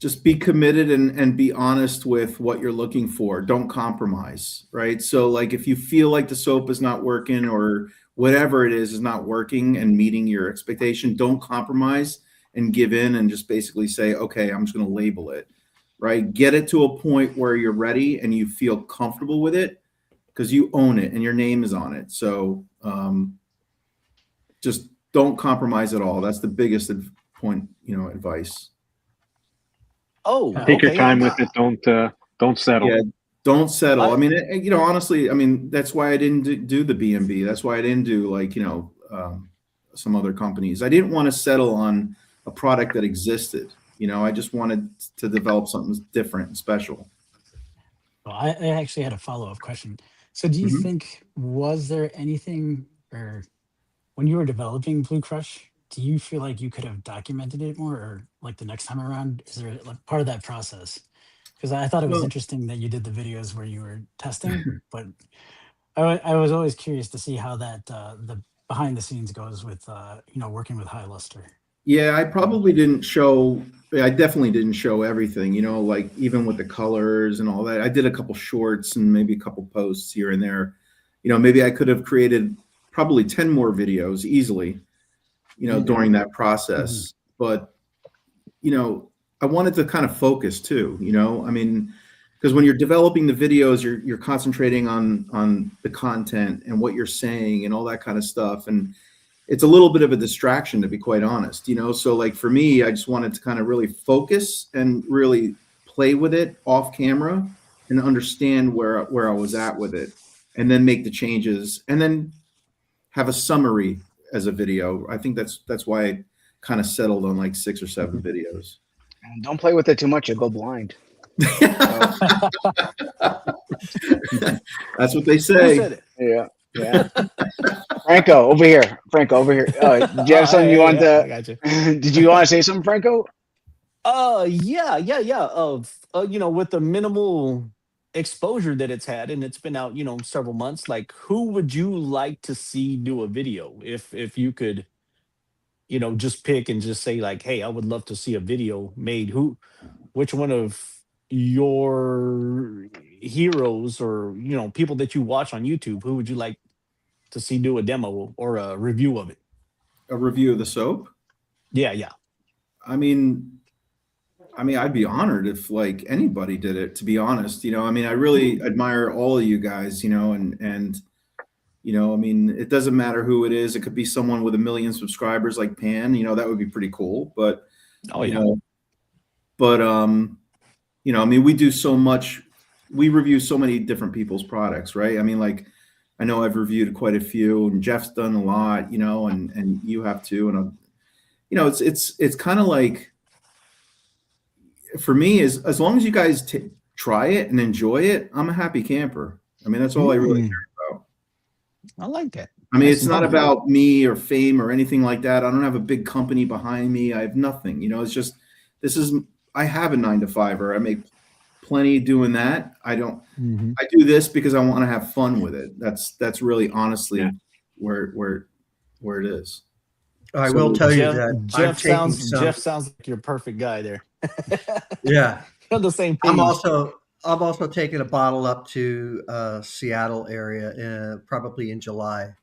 Just be committed and be honest with what you're looking for. Don't compromise, right? So like if you feel like the soap is not working or whatever it is not working and meeting your expectation, don't compromise and give in and just basically say, okay, I'm just going to label it, right? Get it to a point where you're ready and you feel comfortable with it, because you own it and your name is on it. So just don't compromise at all. That's the biggest advice. Oh, take your time with it. Don't settle. Yeah, don't settle. I mean, honestly, that's why I didn't do the B&B. That's why I didn't do some other companies. I didn't want to settle on a product that existed. I just wanted to develop something different and special. Well, I actually had a follow-up question. So do you think, was there anything, or when you were developing Blue Crush, do you feel like you could have documented it more, or like the next time around, is there like part of that process? Because I thought it was interesting that you did the videos where you were testing, but I was always curious to see how that the behind the scenes goes with working with HiLustre. Yeah, I probably didn't show. I definitely didn't show everything. Like even with the colors and all that. I did a couple shorts and maybe a couple posts here and there. Maybe I could have created probably 10 more videos easily, during that process. But I wanted to kind of focus too. Because when you're developing the videos, you're concentrating on the content and what you're saying and all that kind of stuff. And it's a little bit of a distraction, to be quite honest, so like for me, I just wanted to kind of really focus and really play with it off camera and understand where I was at with it, and then make the changes and then have a summary as a video. I think that's why I kind of settled on like 6 or 7 videos. And don't play with it too much, you'll go blind. That's what they say. Yeah. Franco, over here. Did you have something you want to? I got you. Did you want to say something, Franco? Yeah. With the minimal exposure that it's had, and it's been out, several months, like who would you like to see do a video? If you could, just pick and just say like, hey, I would love to see a video made. Which one of your heroes or people that you watch on YouTube, who would you like to see do a demo or a review of it? A review of the soap? Yeah. I mean, I mean, I'd be honored if like anybody did it, to be honest. You know, I mean, I really admire all of you guys, you know, and you know, I mean, it doesn't matter who it is. It could be someone with 1 million subscribers like Pan, you know, that would be pretty cool. But you know, but you know, I mean, we do so much, we review so many different people's products, right? I mean, like I know I've reviewed quite a few, and Jeff's done a lot, you know, and you have too. And you know, it's kind of like, for me, is as long as you guys try it and enjoy it, I'm a happy camper. I mean, that's all I really care about. I like that. I mean, it's not about me or fame or anything like that. I don't have a big company behind me. I have nothing. You know, it's just, I have a 9-to-5, I make plenty doing that. I don't. I do this because I want to have fun with it. That's really honestly where it is. I will tell you that Jeff sounds like your perfect guy there. Yeah, on the same page. I'm also taking a bottle up to Seattle area probably in July.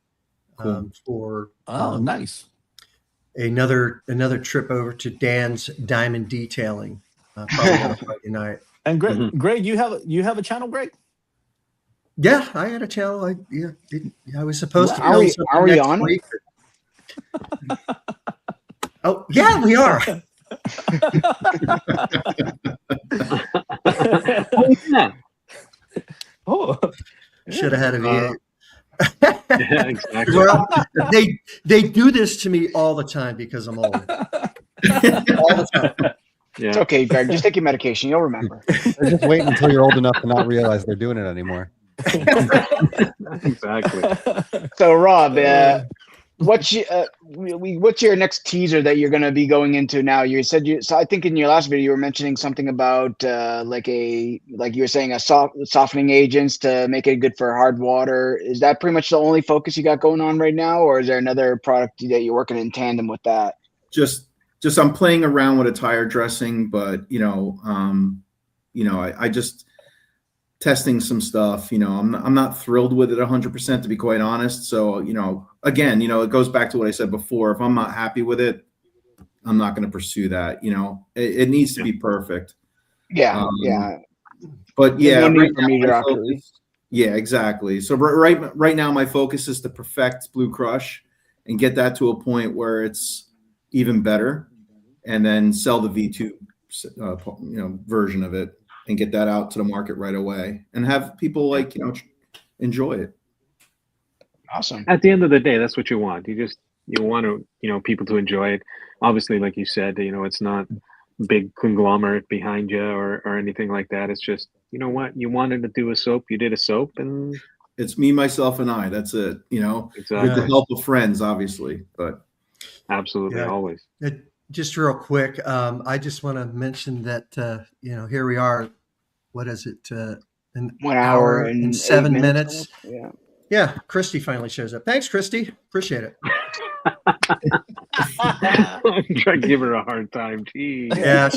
Cool. For nice. Another trip over to Dan's Diamond Detailing probably on Friday night. And Greg, you have a channel, Greg? Yeah, I had a channel. I was supposed to. Are we on week. Oh yeah, we are. Should have had a V8. Yeah, exactly. Well, they do this to me all the time because I'm old. All the time. Yeah. It's okay, Greg. Just take your medication. You'll remember. They're just waiting until you're old enough to not realize they're doing it anymore. Exactly. So, Rob, what's your next teaser that you're going to be going into now? You said so I think in your last video you were mentioning something about like you were saying softening agents to make it good for hard water. Is that pretty much the only focus you got going on right now, or is there another product that you're working in tandem with that? Just I'm playing around with a tire dressing, but I just testing some stuff. You know, I'm not thrilled with it 100%, to be quite honest. So, again, it goes back to what I said before. If I'm not happy with it, I'm not going to pursue that. It needs to be perfect. Yeah. But yeah, yeah, exactly. So right now, my focus is to perfect Blue Crush and get that to a point where it's even better, and then sell the V2 version of it and get that out to the market right away and have people enjoy it. Awesome. At the end of the day, that's what you want. You want to, people to enjoy it. Obviously, like you said, it's not big conglomerate behind you or anything like that. It's just, you know what, you wanted to do a soap, you did a soap, and it's me, myself, and I. That's it. Exactly. With the help of friends, obviously, but absolutely, always. Just real quick, I just want to mention that here we are. What is it? 1 hour and 7 minutes. Yeah. Yeah. Christy finally shows up. Thanks, Christy. Appreciate it. I'm trying to give her a hard time. Jeez. Yeah,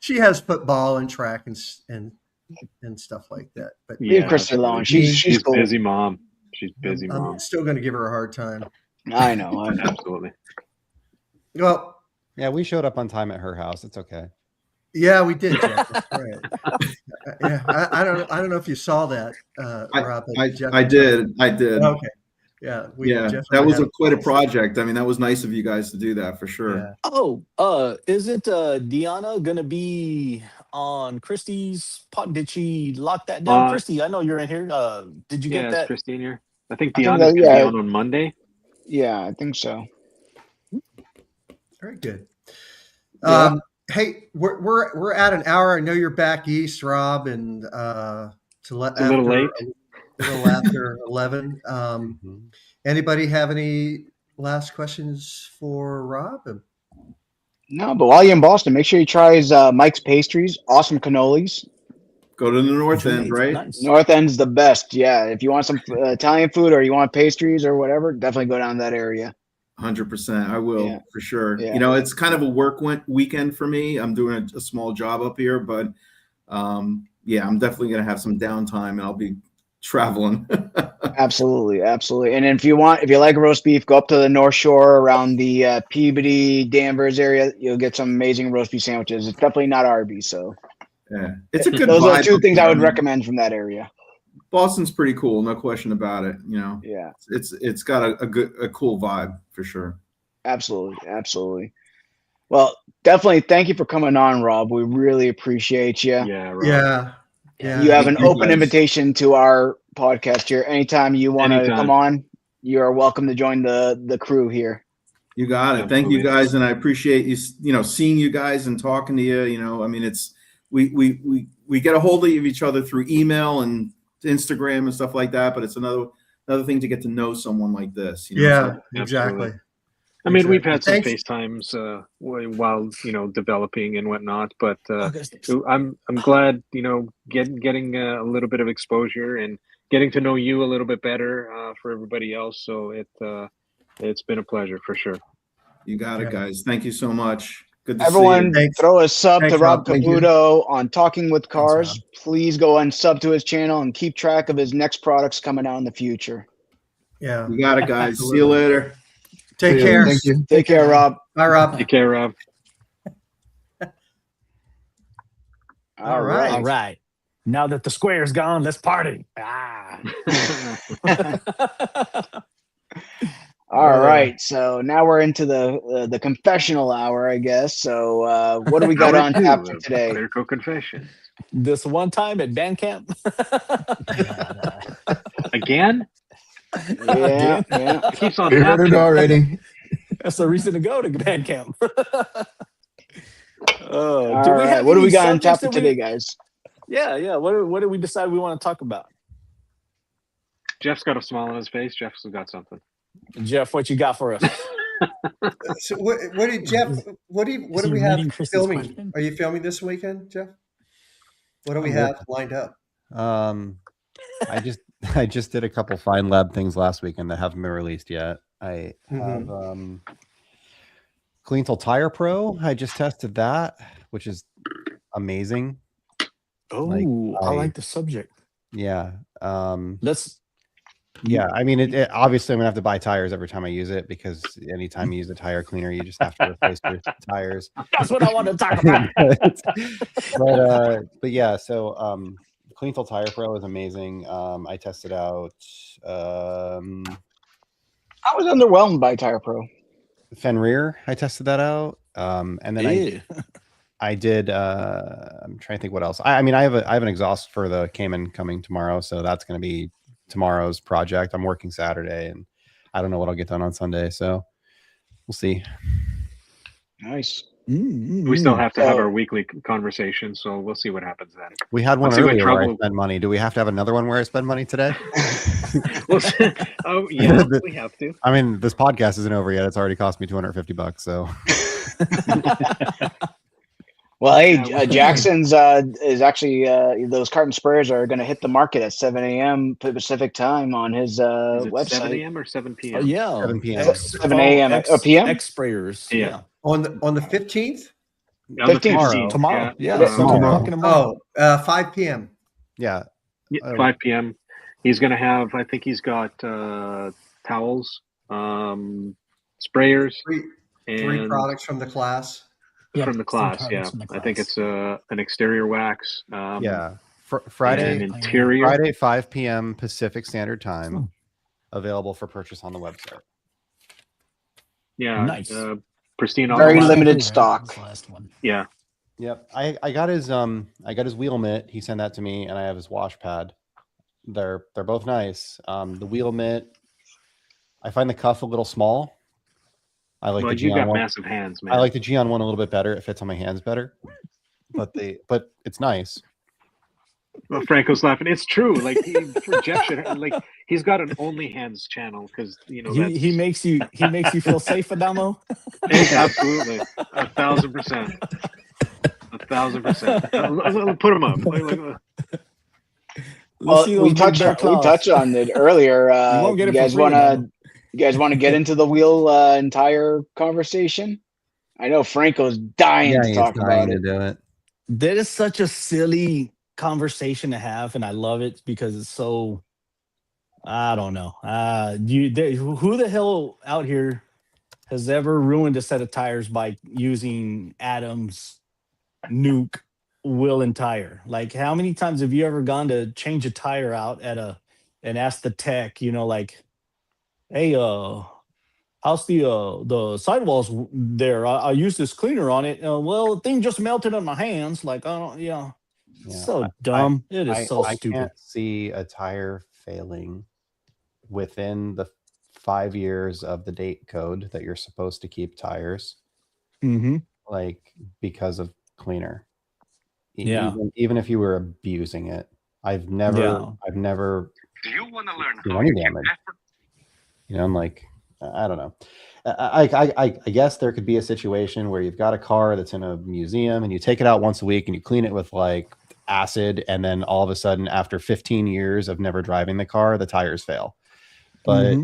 she has football and track and stuff like that. But leave Christy alone. She's cool. Busy mom. She's busy mom. I'm still going to give her a hard time. I know. Absolutely. Well, yeah, we showed up on time at her house. It's okay. Yeah, we did, Jeff. That's right. Yeah, I don't know if you saw that, Rob. I did. Okay. Yeah. That was quite a project. I mean, that was nice of you guys to do that for sure. Yeah. Oh, isn't Deanna gonna be on Christy's pod? Did she lock that down? Christy, I know you're in here. Did you get that? Is Christy in here? I think Deanna's gonna be on Monday. Yeah, I think so. Very good. Yeah. Hey, we're at an hour. I know you're back east, Rob, and a little late. A little after 11. Anybody have any last questions for Rob? No, but while you're in Boston, make sure you try his Mike's Pastries. Awesome cannolis. Go to the North End, right? Nice. North End's the best. Yeah, if you want some Italian food or you want pastries or whatever, definitely go down that area. 100%. I will for sure. Yeah. It's kind of a work weekend for me. I'm doing a small job up here, but I'm definitely going to have some downtime and I'll be traveling. Absolutely, absolutely. And if you like roast beef, go up to the North Shore around the Peabody, Danvers area. You'll get some amazing roast beef sandwiches. It's definitely not Arby's, so Yeah, it's a good. Those vibe are two things there. I would recommend from that area. Boston's pretty cool, no question about it. You know, Yeah, it's got a cool vibe for sure. absolutely, absolutely. Well, definitely. Thank you for coming on, Rob. We really appreciate you. Yeah, Rob. Yeah. You have Thank an you, open guys. invitation to our podcast here. Anytime you want to come on, you are welcome to join the crew here. You got it. Thank you guys, and I appreciate you. You know, seeing you guys and talking to you. You know, I mean, it's we get a hold of each other through email and Instagram and stuff like that. But it's another thing to get to know someone like this. You know? Yeah, So, exactly. I mean, we've had some Thanks. FaceTimes while developing and whatnot, but I'm glad getting a little bit of exposure and getting to know you a little bit better for everybody else. So it's been a pleasure for sure. You got it, guys. Thank you so much. Good to Everyone, see you. throw a sub to Rob Rob. Caputo on Talking with Cars. Please go and sub to his channel and keep track of his next products coming out in the future. Yeah, You got it, guys. See you later. Take care. Thank you. Take care, Rob. Bye, Rob. Take care, Rob. All right. All right. Now that the square's gone, let's party. Ah. All right. So now we're into the confessional hour, I guess. So what do we got on tap for today? Clearcoat confession. This one time at band camp. Again? Yeah. It keeps on We heard it happening. already. That's a reason to go to band camp. All do we right. have What do any we got on tap subjects for that we- today, guys? Yeah. What did we decide we want to talk about? Jeff's got a smile on his face. Jeff's got something. Jeff, what you got for us? So what did Jeff? What do he we have reading Chris's filming? question? Are you filming this weekend, Jeff? What do we have lined up? I just did a couple Fine Lab things last weekend that haven't been released yet. I have Cleantel Tire Pro. I just tested that, which is amazing. Oh, I like the subject. Yeah. Let's. Yeah, I mean, it obviously I'm gonna have to buy tires every time I use it because anytime you use a tire cleaner, you just have to replace your tires. That's what I want to talk about. but yeah, so Cleantel Tire Pro is amazing. I tested out. I was underwhelmed by Tire Pro. Fenrir, I tested that out. And then I did. I'm trying to think what else. I mean, I have an exhaust for the Cayman coming tomorrow, so that's going to be tomorrow's project. I'm working Saturday, and I don't know what I'll get done on Sunday, so we'll see. Nice. We still have to have our weekly conversation, so we'll see what happens then. We had one Let's see what earlier where I trouble- spent money. Do we have to have another one where I spend money today? Oh yeah, we have to. I mean, this podcast isn't over yet. It's already cost me $250. So. Well, hey, Jackson's is actually those carton sprayers are going to hit the market at 7 a.m. Pacific time on his website. 7 a.m. or 7 p.m.? Yeah, 7 p.m. 7 a.m. or p.m. X sprayers. Yeah. On the 15th? On the 15th. Tomorrow. Yeah. Yeah, 7 o'clock in the morning. 5 p.m. Yeah. 5 p.m. He's going to have, I think he's got towels, sprayers, Three and products from the class. from the class. some Yeah, products from the I think class. it's an exterior wax. Yeah. and Friday, an interior. Friday, 5 p.m. Pacific Standard Time. Available for purchase on the website. Yeah, Nice. pristine. Very automotive. limited Right, stock. that's the last one. Yeah, Yep. I got his wheel mitt. He sent that to me, and I have his wash pad. They're both nice. The wheel mitt, I find the cuff a little small. I like well, the you got Gion one. massive hands, man. I like the Gion one a little bit better. It fits on my hands better. But it's nice. Well, Franco's laughing. It's true. Like Jeff should he's got an only hands channel because He makes you feel safe, Adamo. absolutely 1,000%. 1,000%. Put him up. Well, see those we big touched bear claws. on it earlier. won't get You it for guys free, want to get into the wheel entire conversation? I know Franco's dying to he's talk dying about to it. do it. That is such a silly conversation to have, and I love it because it's so I don't know. Who the hell out here has ever ruined a set of tires by using Adam's Nuke wheel and tire? Like, how many times have you ever gone to change a tire out and asked the tech, like, hey, how's the sidewalls there? I used this cleaner on it. Well, the thing just melted on my hands. Like, oh yeah, so dumb. It is so I stupid. can't see a tire failing within the 5 years of the date code that you're supposed to keep tires, like because of cleaner. Yeah. Even if you were abusing it, I've never. Do you want to learn seen how any you damage. can I'm like, I don't know. I guess there could be a situation where you've got a car that's in a museum and you take it out once a week and you clean it with like acid, and then all of a sudden, after 15 years of never driving the car, the tires fail. But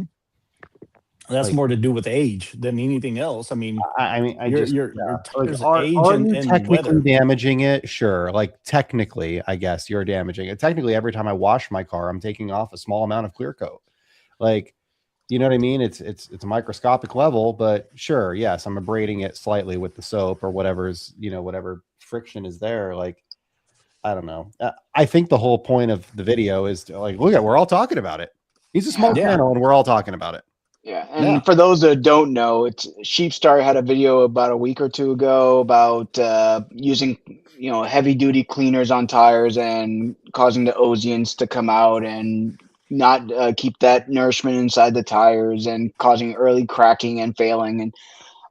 that's more to do with age than anything else. I mean, your tires are age you and technically weather. damaging it? Sure. Like technically, I guess you're damaging it. Technically, every time I wash my car, I'm taking off a small amount of clear coat. Like, you know what I mean? It's a microscopic level, but sure, yes, I'm abrading it slightly with the soap or whatever's, whatever friction is there. Like, I don't know. I think the whole point of the video is to, like, look at, we're all talking about it. He's a small channel and we're all talking about it. Yeah, and for those that don't know, it's HiLustre had a video about a week or two ago about using heavy duty cleaners on tires and causing the ozions to come out and not keep that nourishment inside the tires and causing early cracking and failing. And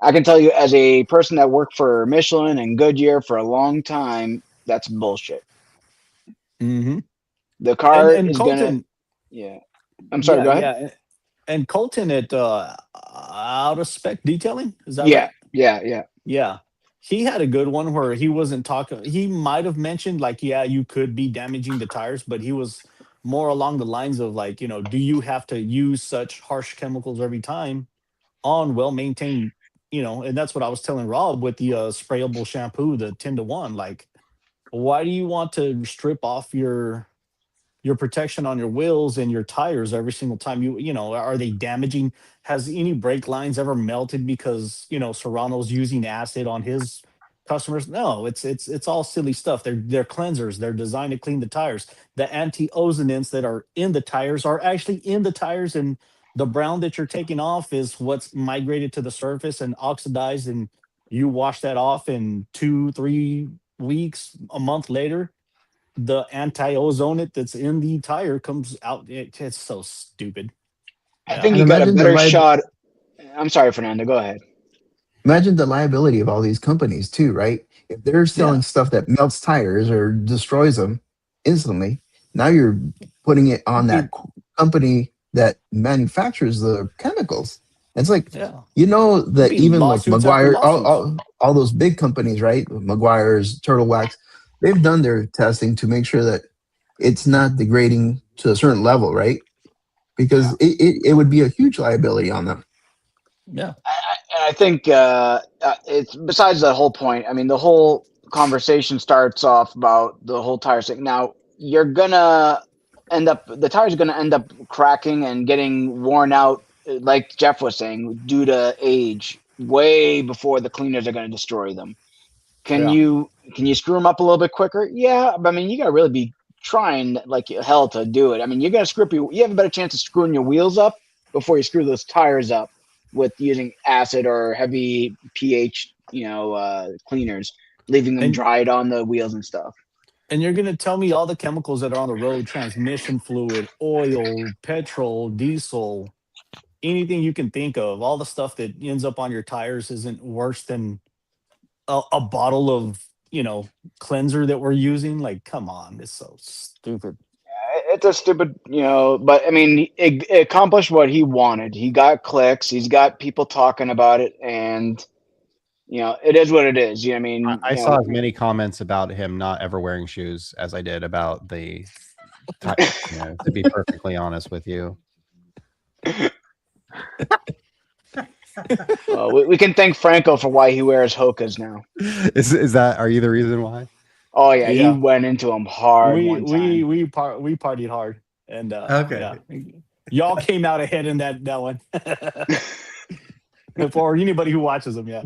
I can tell you, as a person that worked for Michelin and Goodyear for a long time, that's bullshit. The car and is Colton, I'm sorry, go ahead. Yeah. And Colton at Out of Spec Detailing, is that right? Yeah. He had a good one where he wasn't talking. He might have mentioned like, you could be damaging the tires, but he was more along the lines of like, do you have to use such harsh chemicals every time on well-maintained, and that's what I was telling Rob with the sprayable shampoo, the 10-to-1. Like, why do you want to strip off your protection on your wheels and your tires every single time are they damaging? Has any brake lines ever melted because Serrano's using acid on his customers? No, it's all silly stuff. They're cleansers. They're designed to clean the tires. The anti-ozonants that are in the tires are actually in the tires, and the brown that you're taking off is what's migrated to the surface and oxidized, and you wash that off in 2-3 weeks, a month later, the anti-ozonate that's in the tire comes out. It's so stupid. I think you got a better shot. I'm sorry, Fernando, go ahead. Imagine the liability of all these companies too, right? If they're selling stuff that melts tires or destroys them instantly, now you're putting it on that company that manufactures the chemicals. It's like, that even like Maguire, all those big companies, right? Maguire's, Turtle Wax, they've done their testing to make sure that it's not degrading to a certain level, right? Because it would be a huge liability on them. Yeah. And I think it's besides the whole point. I mean, the whole conversation starts off about the whole tire thing. Now, the tires are going to end up cracking and getting worn out, like Jeff was saying, due to age, way before the cleaners are going to destroy them. Can you screw them up a little bit quicker? Yeah, but I mean, you got to really be trying like hell to do it. I mean, you're going to you have a better chance of screwing your wheels up before you screw those tires up with using acid or heavy pH, cleaners, leaving them dried on the wheels and stuff. And you're going to tell me all the chemicals that are on the road, transmission fluid, oil, petrol, diesel, anything you can think of, all the stuff that ends up on your tires isn't worse than a bottle of, cleanser that we're using? Like, come on, it's so stupid. It's a stupid, but I mean, it accomplished what he wanted. He got clicks. He's got people talking about it, and it is what it is. I mean, I saw as many comments about him not ever wearing shoes as I did about the tire. To be perfectly honest with you. We can thank Franco for why he wears Hokas now. Are you the reason why? Oh yeah, he went into them hard. We partied hard, and Y'all came out ahead in that one. For anybody who watches them, yeah.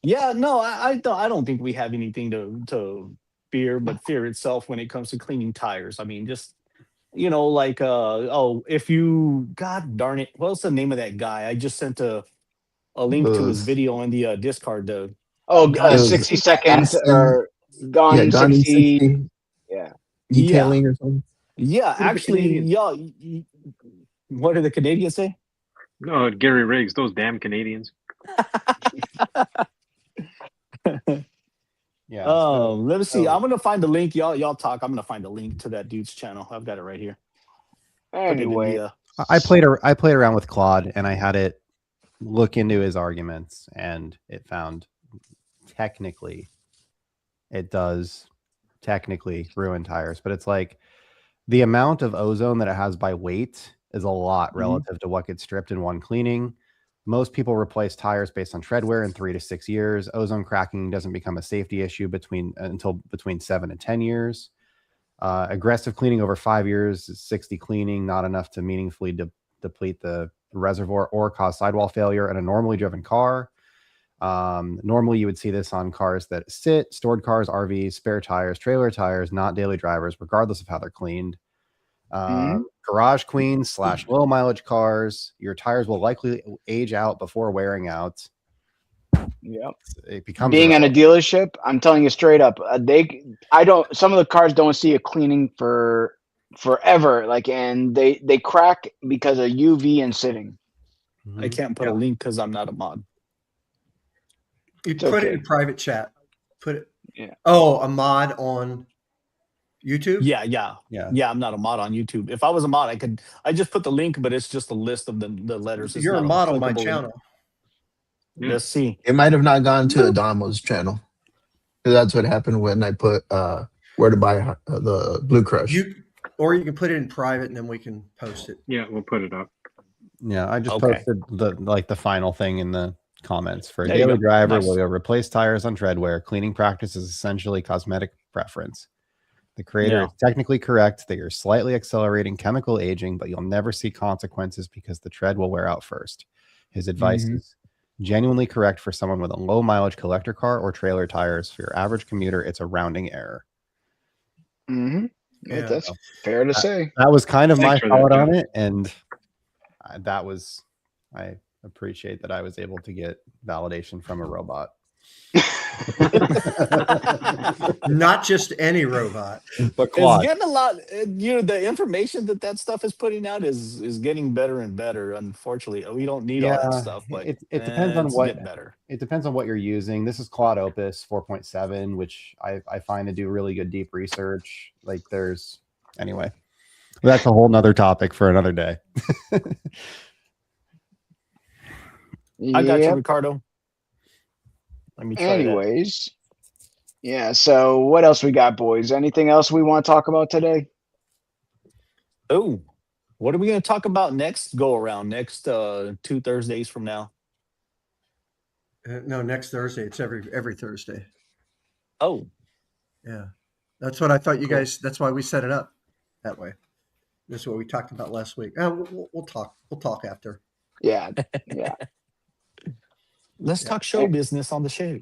Yeah, no, I don't think we have anything to fear, but fear itself when it comes to cleaning tires. I mean, just like if you, God darn it, what's the name of that guy? I just sent a link to his Those video in the Discord. Oh, God, those 60 seconds Aston, or gone yeah, in gone in 60. 60 Yeah. yeah, detailing or something. yeah. What are the Actually, Canadians? yeah. What did the Canadians say? No, Gary Riggs, those damn Canadians. Yeah. Let me see. I'm gonna find the link. Y'all talk. I'm gonna find the link to that dude's channel. I've got it right here. Put it in Anyway, the. I played around with Claude, and I had it look into his arguments, and it found technically it does technically ruin tires, but it's like the amount of ozone that it has by weight is a lot relative to what gets stripped in one cleaning. Most people replace tires based on tread wear in 3 to 6 years. Ozone cracking doesn't become a safety issue until between 7 and 10 years. Aggressive cleaning over 5 years is 60 cleaning, not enough to meaningfully deplete the reservoir or cause sidewall failure in a normally driven car. Normally you would see this on cars that sit, stored cars, RVs, spare tires, trailer tires, not daily drivers, regardless of how they're cleaned. Garage queens / low mileage cars, your tires will likely age out before wearing out. Yep. It becomes Being in a dealership, I'm telling you straight up, some of the cars don't see a cleaning for forever, and they crack because of UV and sitting. I can't put a link because I'm not a mod. You It's put okay. it in private chat. Put it. Yeah. Oh, a mod on YouTube? Yeah. I'm not a mod on YouTube. If I was a mod, I just put the link, but it's just a list of the letters. It's You're a not mod on my clickable channel. Yeah. Let's see. It might have not gone to Adamo's channel. 'Cause that's what happened when I put where to buy the Blue Crush. Or you can put it in private and then we can post it. Yeah, we'll put it up. Yeah, I just Okay. posted the final thing in the comments. For a There you daily go. driver, Nice. will you replace tires on treadwear? Cleaning practice is essentially cosmetic preference. The creator is technically correct that you're slightly accelerating chemical aging, but you'll never see consequences because the tread will wear out first. His advice is genuinely correct for someone with a low mileage collector car or trailer tires. For your average commuter, it's a rounding error. Yeah, that's fair to say. That was kind of Thanks my for that, thought on Jeff. it, and I appreciate that I was able to get validation from a robot. Not just any robot, but It's Claude. getting a lot. The information that stuff is putting out is getting better and better. Unfortunately, we don't need all that stuff, but it depends on it's what getting better. It depends on what you're using. This is Claude Opus 4.7, which I find to do really good deep research. Anyway, that's a whole nother topic for another day. I got you, Ricardo. Let me try Anyways, yeah. So what else we got, boys? Anything else we want to talk about today? Oh, what are we going to talk about next go around? Next 2 Thursdays from now? No, next Thursday. It's every Thursday. Oh, yeah. That's what I thought you guys. That's why we set it up that way. This is what we talked about last week. We'll talk. We'll talk after. Yeah. Let's talk show business on the show.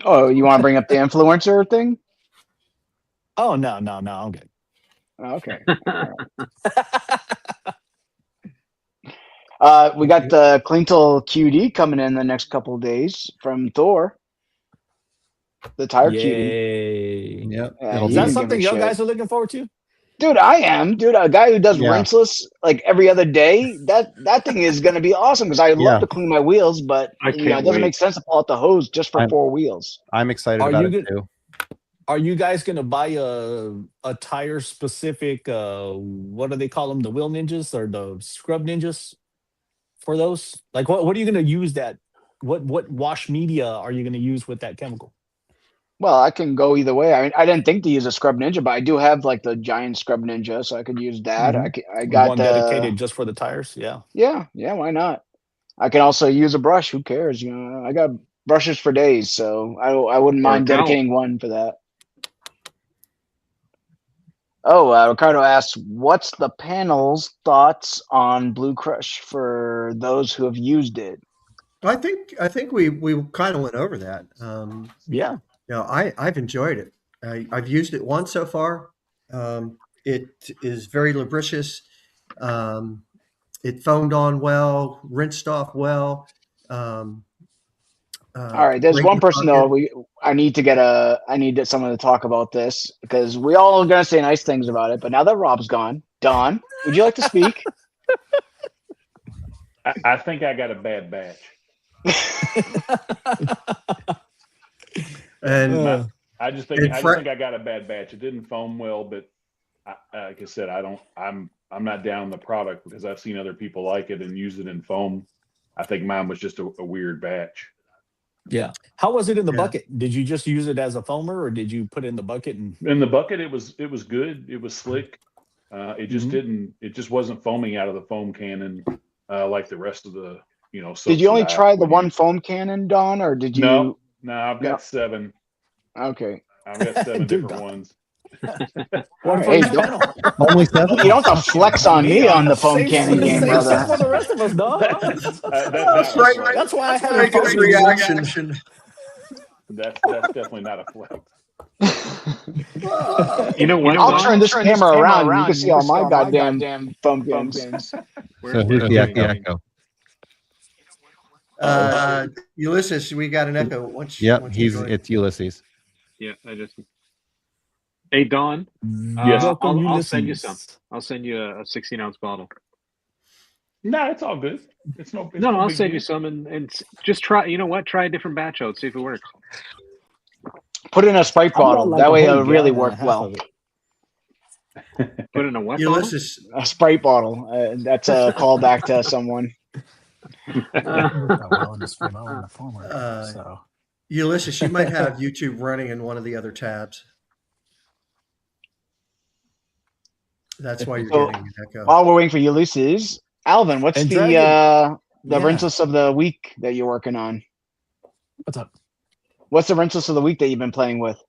Oh, you want to bring up the influencer thing? Oh no, I'm good. Okay. We got the Cleantle QD coming in the next couple of days from Thor, the tire cutie. Yep. Yeah, Is that something y'all guys are looking forward to? Dude, I am. Dude, a guy who does rinseless every other day, that thing is going to be awesome because I love to clean my wheels, but it doesn't make sense to pull out the hose just for 4 wheels. I'm excited about it too. Are you guys going to buy a tire specific, what do they call them? The wheel ninjas or the scrub ninjas for those? Like what are you going to use that? What wash media are you going to use with that chemical? Well, I can go either way. I mean, I didn't think to use a scrub ninja, but I do have the giant scrub ninja, so I could use that. I got one dedicated just for the tires. Yeah. Why not? I can also use a brush. Who cares? I got brushes for days, so I wouldn't mind dedicating one for that. Ricardo asks, "What's the panel's thoughts on Blue Crush for those who have used it?" I think we kind of went over that. Yeah. I've enjoyed it. I've used it once so far. It is very lubricious. It foamed on well, rinsed off well. All right, there's Great one person bucket. though. I need someone to talk about this because we all are gonna say nice things about it. But now that Rob's gone, Don, would you like to speak? I think I got a bad batch. And I just think I got a bad batch. It didn't foam well, but like I said, I'm not down the product because I've seen other people like it and use it in foam. I think mine was just a weird batch. Yeah. How was it in the bucket? Did you just use it as a foamer, or did you put it in the bucket? And in the bucket, it was good. It was slick. It just didn't. It just wasn't foaming out of the foam cannon like the rest of the Did you only try the one foam cannon, Don, or did you? No, I've got 7. Okay, I've got 7 different ones. Hey, Only 7? you don't have to flex on me on the foam cannon game, brother. For the rest of us, dog. That's why I had a good reaction. That's definitely not a flex. You know what? I'll turn this camera around. You can see all my goddamn foam games. So who's the echo? Ulysses, we got an echo. It's Ulysses. Yeah, I just. Hey Don, yes, I'll send you some. I'll send you a 16-ounce bottle. No, it's all good. No, I'll send you some and just try. You know what? Try a different batch out. See if it works. Put in a Sprite bottle. That way it'll really work well. Put in a what? Ulysses, a Sprite bottle. That's a callback to someone. Ulysses, you might have YouTube running in one of the other tabs. That's why you're getting an echo. While we're waiting for Ulysses, Alvin, what's the rinse list of the week that you're working on? What's up? What's the rinse list of the week that you've been playing with?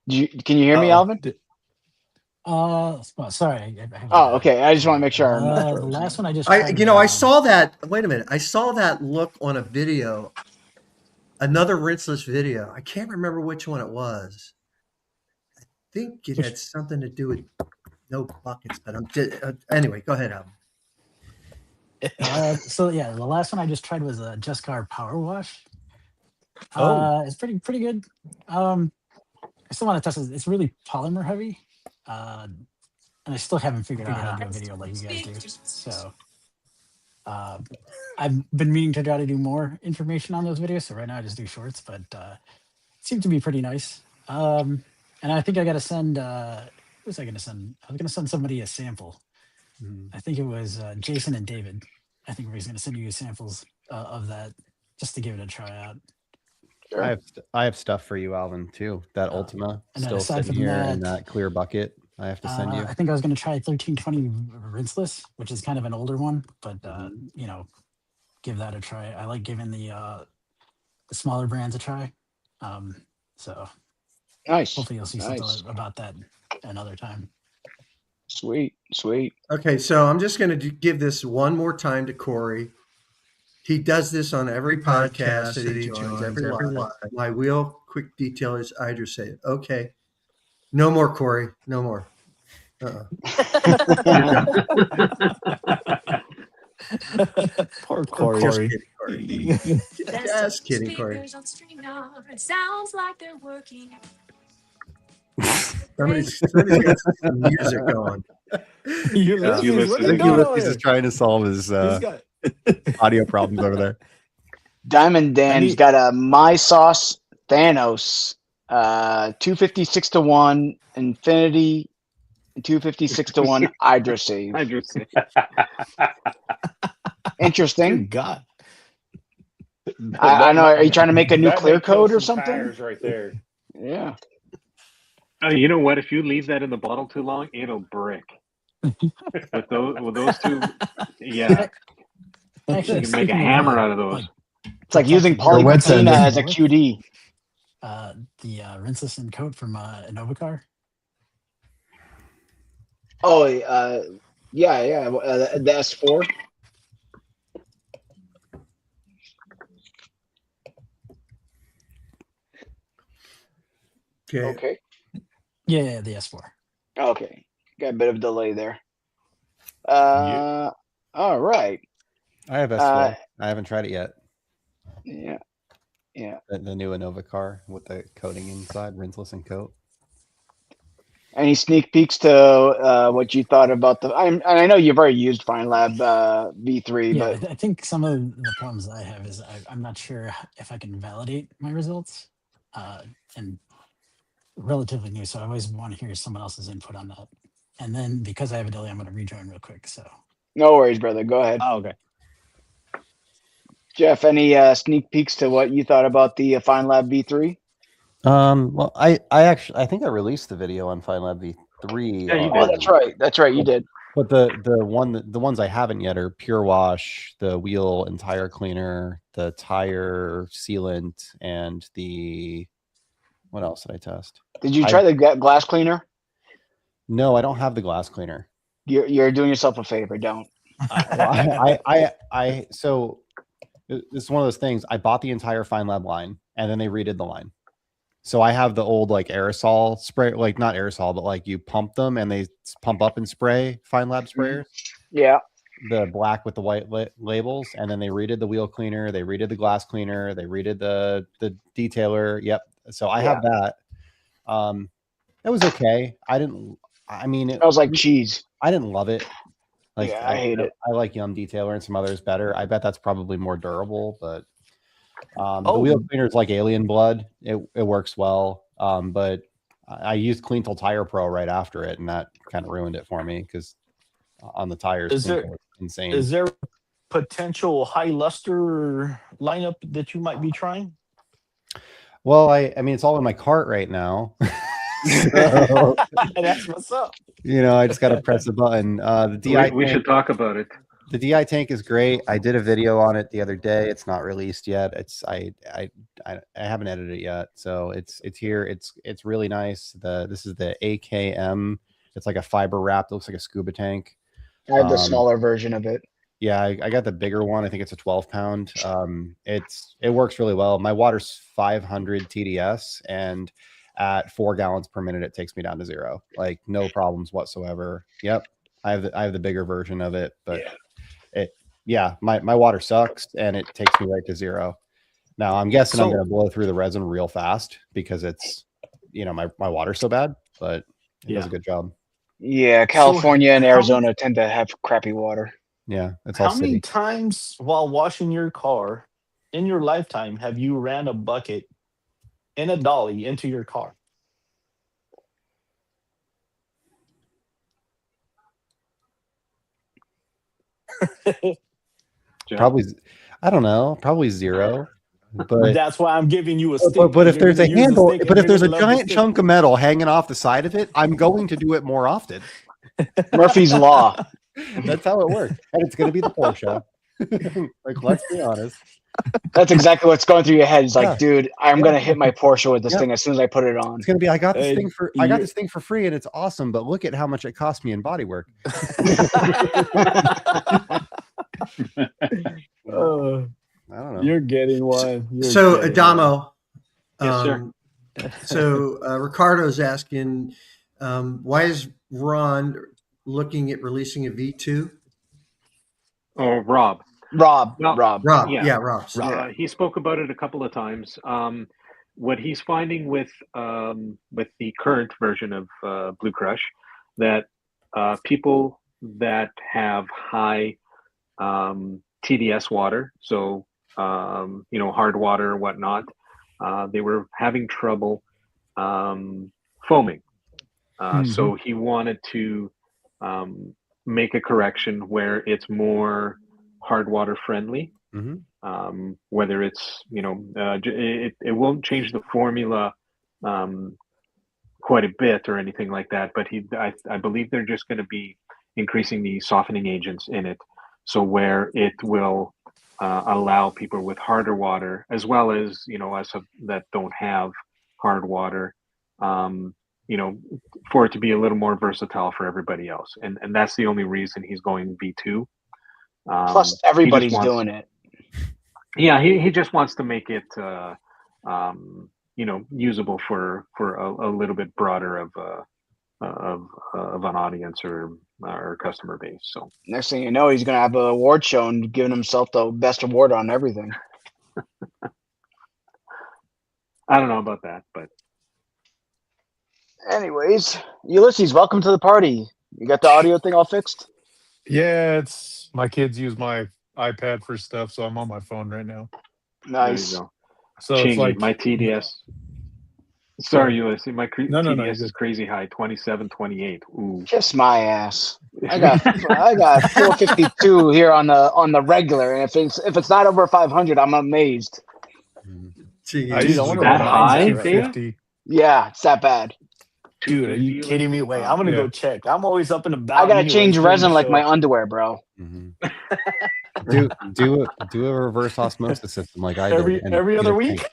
Can you hear me, Alvin? Sorry. Okay. I just want to make sure. The last one I just. I saw that. Wait a minute. I saw that look on a video. Another rinseless video. I can't remember which one it was. I think it had something to do with no buckets, but I'm just, anyway. Go ahead, Alvin. The last one I just tried was a Just Car Power Wash. It's pretty good. I still want to test it. It's really polymer heavy, and I still haven't figured out how to do a video like you guys do. So I've been meaning to try to do more information on those videos. So right now I just do shorts, but it seemed to be pretty nice. And I think I got to send. Who was I going to send? I was going to send somebody a sample. I think it was Jason and David. I think we're going to send you samples of that just to give it a try out. Sure. I have stuff for you, Alvin, too. That Ultima still sitting here in that clear bucket. I have to send you. I think I was going to try 1320 rinseless, which is kind of an older one, but give that a try. I like giving the smaller brands a try. So nice. Hopefully you'll see something about that another time. Sweet. Okay, so I'm just going to give this one more time to Corey. He does this on every podcast that he joins, every live. My real quick detail is I just say, okay, no more, Corey, no more. Poor Corey. Just kidding, Corey. Sounds like they're working. Somebody's got some music going. Ulysses is trying to solve his audio problems over there. Diamond Dan's got a My Sauce Thanos, 256-1 Infinity, 256-1 Hydra Save. Interesting. God. I know. Are you trying to make a new Clearcoat or something? Tires right there. Yeah. You know what? If you leave that in the bottle too long, it'll brick. with those two, yeah. Actually, you can make a hammer out of those. It's like using polypatina as a QD. the rinseless and coat from Innova car. Oh, yeah. The S4. Okay. Yeah, the S4. Okay. Got a bit of delay there. Yeah. All right. I have S4. I haven't tried it yet. Yeah. The new Innova car with the coating inside, rinseless and coat. Any sneak peeks to what you thought about I know you've already used FineLab V3, Yeah, but I think some of the problems I have is I'm not sure if I can validate my results, and relatively new, so I always want to hear someone else's input on that. And then because I have a delay, I'm going to rejoin real quick. So no worries, brother. Go ahead. Oh, okay. Jeff, any sneak peeks to what you thought about the FineLab V3? Well, I think I released the video on FineLab V3. Yeah, you Oh, did. that's right. You did. But the ones I haven't yet are Pure Wash, the wheel and tire cleaner, the tire sealant, and what else did I test? Did you try the glass cleaner? No, I don't have the glass cleaner. You're doing yourself a favor. Don't. So it's one of those things. I bought the entire FineLab line, and then they redid the line. So I have the old like aerosol spray, like not aerosol, but like you pump them and they pump up and spray FineLab sprayers. Yeah. The black with the white labels, and then they redid the wheel cleaner, they redid the glass cleaner, they redid the detailer. Yep. So I have that. It was okay. It was like cheese. I didn't love it. Like, yeah, I hate it. I like Yum Detailer and some others better. I bet that's probably more durable, but the wheel cleaner is like alien blood. It works well. But I used Cleantel Tire Pro right after it, and that kind of ruined it for me because on the tires, is there insane. Is there potential HiLustre lineup that you might be trying? Well, I mean, it's all in my cart right now. So, that's what's up. I just got to press a button. The DI we should talk about it. The DI tank is great. I did a video on it the other day. It's not released yet. I haven't edited it yet, so it's here. It's really nice. This is the AKM. It's like a fiber wrap. It looks like a scuba tank. I have the smaller version of it. Yeah, I got the bigger one. I think it's a 12-pound. It works really well. My water's 500 TDS, and at 4 gallons per minute, it takes me down to 0. Like no problems whatsoever. Yep, I have the bigger version of it, but my water sucks, and it takes me right to 0. Now I'm guessing I'm going to blow through the resin real fast because it's my water's so bad, but it does a good job. Yeah, California and Arizona tend to have crappy water. Yeah, it's all How many times while washing your car in your lifetime have you ran a bucket in a dolly into your car? Probably, I don't know, probably 0. But that's why I'm giving you a stick. But if there's a handle, but if there's a giant chunk of metal hanging off the side of it, I'm going to do it more often. Murphy's Law. That's how it works. And it's going to be the Porsche. Like, let's be honest. That's exactly what's going through your head. It's like, dude, I'm going to hit my Porsche with this thing as soon as I put it on. It's going to be, I got this thing for free, and it's awesome, but look at how much it cost me in body work. I don't know. You're getting one. So Adamo, yes, sir. So Ricardo's asking, why is Ron looking at releasing a V2? Oh, Rob. Rob. Yeah, Rob. He spoke about it a couple of times. What he's finding with the current version of Blue Crush, that people that have high TDS water, so hard water or whatnot, they were having trouble foaming. So he wanted to make a correction where it's more hard water friendly. Whether it's it won't change the formula quite a bit or anything like that, but I believe they're just going to be increasing the softening agents in it, so where it will allow people with harder water, as well as us that don't have hard water, you know, for it to be a little more versatile for everybody else. And that's the only reason he's going V2. Plus, everybody's doing it. Yeah, he just wants to make it, you know, usable for a little bit broader of an audience or customer base. So next thing you know, he's going to have an award show and giving himself the best award on everything. I don't know about that, but anyways, Ulysses, welcome to the party. You got the audio thing all fixed? Yeah, it's my kids use my iPad for stuff, so I'm on my phone right now. Nice. There you go. So it's like my TDS. Sorry, Ulysses. My TDS no, is crazy high, 2728. Ooh. Kiss my ass. I got 452 here on the regular, and if it's not over 500, I'm amazed. Jeez, that high, 50. Yeah, it's that bad. Dude, are you kidding me? Wait, I'm gonna go check. I'm always up and about. I gotta change resin like my underwear, bro. Do a reverse osmosis system like I did. Every other week.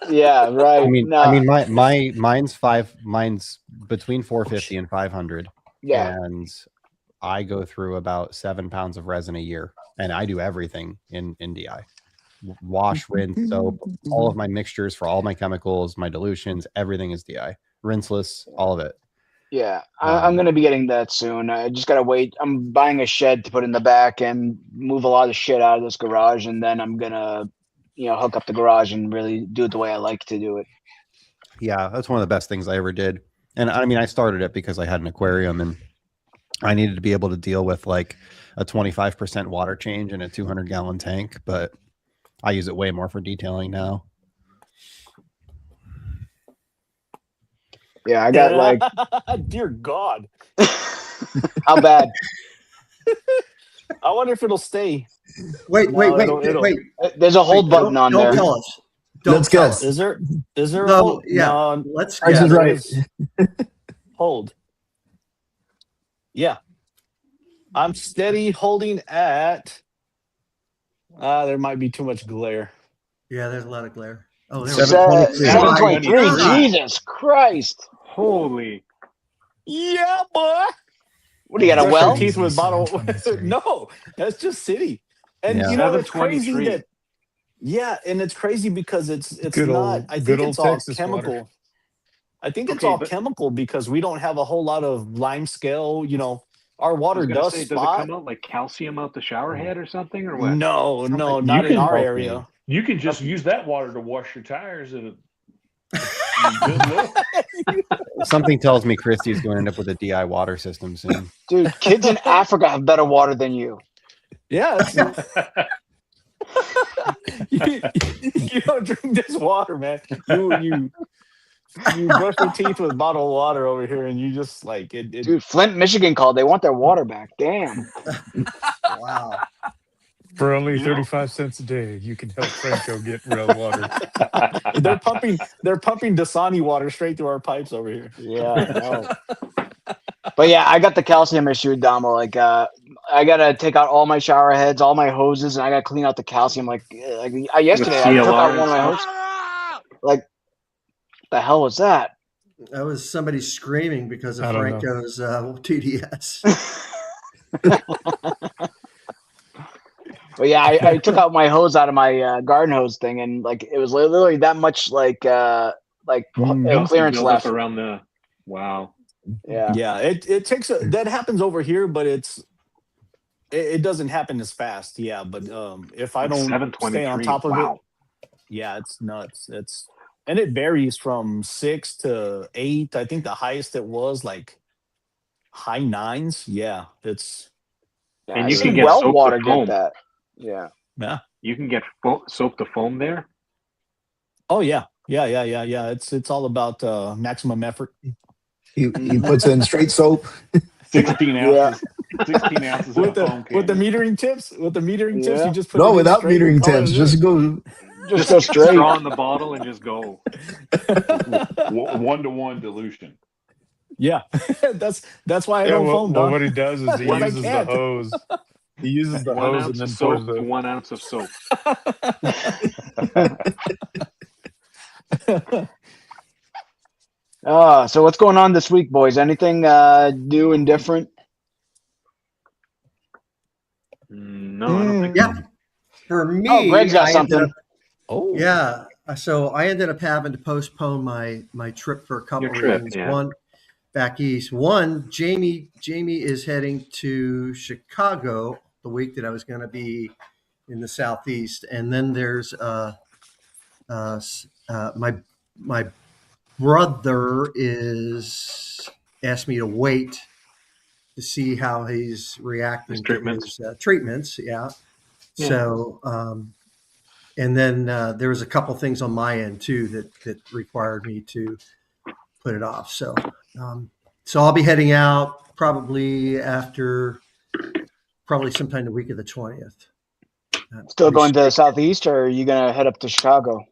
Yeah, right. I mean, mine's between 450 and 500. Yeah, and I go through about 7 pounds of resin a year, and I do everything in DI. Wash, rinse, soap, all of my mixtures for all my chemicals, my dilutions, everything is DI. Rinseless, all of it. Yeah, I'm going to be getting that soon. I just got to wait. I'm buying a shed to put in the back and move a lot of shit out of this garage, and then I'm going to, hook up the garage and really do it the way I like to do it. Yeah, that's one of the best things I ever did. And I mean, I started it because I had an aquarium and I needed to be able to deal with like a 25% water change in a 200-gallon tank, but I use it way more for detailing now. Yeah, I got like... Dear God. How bad? I wonder if it'll stay. Wait. There's a hold button on there. Don't tell us. Let's guess. Is there a No, hold? yeah. No, Let's Price is right. hold. Yeah. I'm steady holding at there might be too much glare. Yeah, there's a lot of glare. Oh, there 723. Jesus Christ. Holy. Yeah, boy. What do you got, a well? Teeth with bottle. No, that's just city. And Yeah. you know, it's crazy that. Yeah, and it's crazy because it's Good not. old- I think good it's old all Texas chemical. water. I think it's all chemical because we don't have a whole lot of lime scale. Our water does Does it spot. come out like calcium out the shower head or something, or what? No, not in our area. You can just use that water to wash your tires. Something tells me Christy's going to end up with a DI water system soon. Dude, kids in Africa have better water than you. Yeah. You don't drink this water, man. You brush your teeth with bottled water over here, and you just like it. Dude, Flint, Michigan called. They want their water back. Damn. Wow. For only 35 cents a day, you can help Franco get real water. They're pumping Dasani water straight through our pipes over here. Yeah. But yeah, I got the calcium issue, Damo. Like, I gotta take out all my shower heads, all my hoses, and I gotta clean out the calcium. Yesterday, I took out one of my hoses. Like, the hell was that? That was somebody screaming because of Franco's TDS. But yeah, I took out my hose out of my garden hose thing, and like it was literally that much clearance left around the. Wow. Yeah. It takes that happens over here, but it doesn't happen as fast. Yeah, but if I don't stay on top of it, yeah, it's nuts. And it varies from 6 to 8. I think the highest it was like high 9s. Yeah, it's. And you can get soap water to foam. Get that. Yeah. You can get soap to foam there. Oh yeah. It's all about maximum effort. He puts in straight soap. 16 ounces. 16 ounces with the metering tips. With the metering tips, you just put without metering tips. Just go straight. Straw in the bottle and just go. 1-to-1 dilution. Yeah, that's why I don't foam. Well, what he does is he uses the hose. He uses the hose and then pours the 1 ounce of soap. So what's going on this week, boys? Anything new and different? No, I don't think. Yeah. For me, Oh, Greg's got something. Yeah. So I ended up having to postpone my trip for a couple Your of trip, reasons. yeah. One, back east. One, Jamie is heading to Chicago the week that I was going to be in the southeast, and then there's my brother is asked me to wait to see how he's reacting to his treatments. Yeah. So, and then there was a couple things on my end too that required me to put it off. So, so I'll be heading out probably sometime the week of the 20th. Still going to the southeast, or are you gonna head up to Chicago?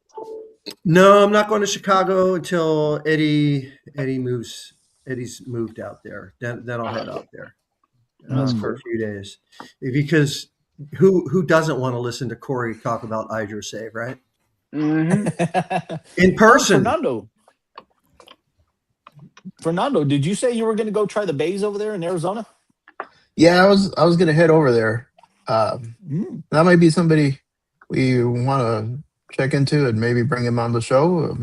No, I'm not going to Chicago until Eddie moves. Eddie's moved out there. Then I'll head out there for a few days, because who doesn't want to listen to Corey talk about HiLustre, right? Mm-hmm. In person. Fernando, did you say you were going to go try the bays over there in Arizona? Yeah, I was going to head over there. That might be somebody we want to check into and maybe bring him on the show.